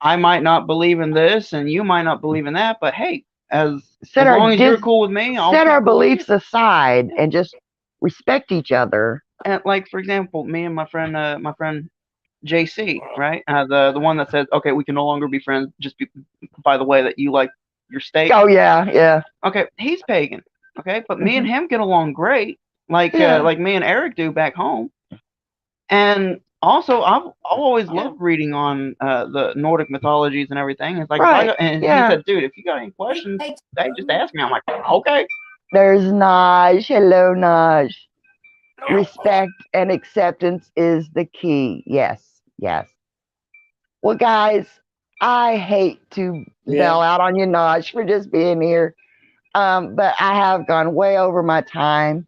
Speaker 3: I might not believe in this, and you might not believe in that, but hey, as
Speaker 1: set our
Speaker 3: long as you're
Speaker 1: dis-
Speaker 3: cool with me, I'll
Speaker 1: set
Speaker 3: keep
Speaker 1: our
Speaker 3: cool with you.
Speaker 1: beliefs aside and just respect each other.
Speaker 3: And like for example, me and my friend JC, right? The one that says, okay, we can no longer be friends just by the way that you like your steak.
Speaker 1: Oh yeah, yeah.
Speaker 3: Okay, he's pagan. Okay, but me and him get along great, like
Speaker 1: Yeah.
Speaker 3: like me and Eric do back home. And also, I've always loved reading on the Nordic mythologies and everything. It's like,
Speaker 1: Right,
Speaker 3: and
Speaker 1: yeah.
Speaker 3: he said, dude, if you got any questions, they just ask me. I'm like, okay.
Speaker 1: There's Naj. Hello, Naj. Respect and acceptance is the key. Yes, yes. Well, guys, I hate to bail out on you, Naj, for just being here. But I have gone way over my time.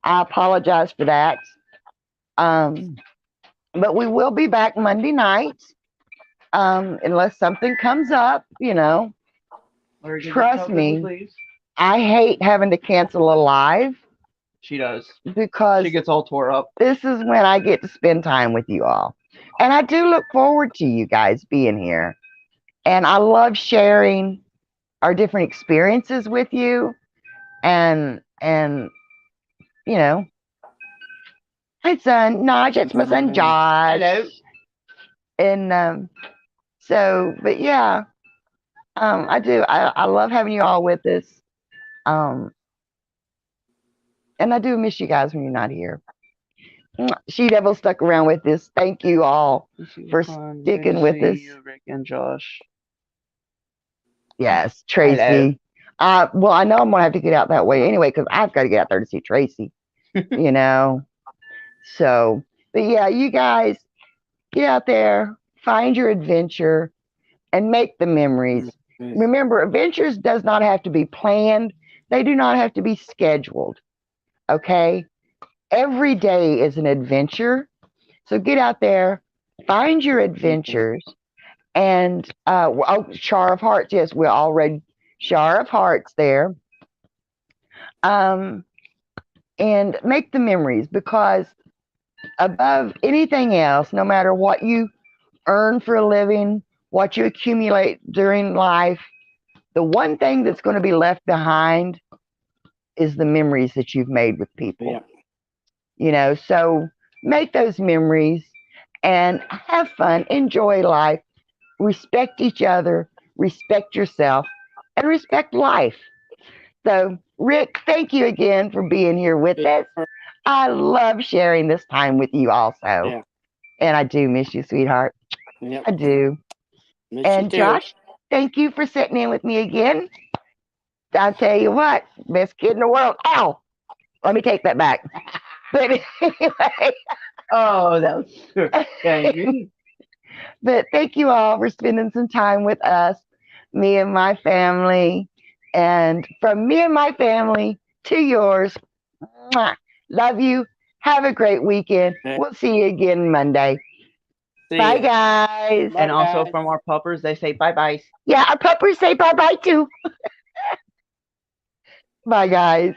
Speaker 1: I apologize for that. But we will be back Monday night. Unless something comes up, you know.
Speaker 3: Larry, could you
Speaker 1: Trust
Speaker 3: tell Vicky,
Speaker 1: me.
Speaker 3: please?
Speaker 1: I hate having to cancel a live
Speaker 3: She does.
Speaker 1: because
Speaker 3: She gets all tore up.
Speaker 1: this is when I get to spend time with you all. And I do look forward to you guys being here. And I love sharing our different experiences with you. And you know, hi son, Naj, it's my son Josh.
Speaker 3: Hello.
Speaker 1: And so, but yeah, I do. I love having you all with us. And I do miss you guys when you're not here. She Devil stuck around with us. Thank you all for sticking with us.
Speaker 3: You, Rick and Josh.
Speaker 1: Yes, Tracy. Well, I know I'm gonna have to get out that way anyway because I've got to get out there to see Tracy. You know. So, but yeah, you guys get out there, find your adventure, and make the memories. Remember, adventures does not have to be planned. They do not have to be scheduled. Okay? Every day is an adventure. So get out there, find your adventures, and Shar of Hearts. Yes, we all read Shar of Hearts there. And make the memories, because above anything else, no matter what you earn for a living, what you accumulate during life, the one thing that's going to be left behind is the memories that you've made with people.
Speaker 2: Yeah.
Speaker 1: You know, so make those memories and have fun, enjoy life, respect each other, respect yourself, and respect life. So, Rick, thank you again for being here with us. I love sharing this time with you also.
Speaker 2: Yeah.
Speaker 1: And I do miss you, sweetheart.
Speaker 2: Yep.
Speaker 1: I do.
Speaker 2: Miss
Speaker 1: And
Speaker 2: you too.
Speaker 1: Josh, thank you for sitting in with me again. I'll tell you what, best kid in the world. Ow! Let me take that back. But anyway,
Speaker 3: Oh, that was okay.
Speaker 1: but thank you all for spending some time with us, me and my family. And from me and my family to yours, mwah, love you. Have a great weekend. We'll see you again Monday.
Speaker 2: See
Speaker 1: Bye,
Speaker 2: ya.
Speaker 1: guys.
Speaker 2: Bye,
Speaker 3: And also
Speaker 2: guys.
Speaker 3: from our puppers, they say bye-bye.
Speaker 1: Yeah, our puppers say bye-bye too. Bye, guys.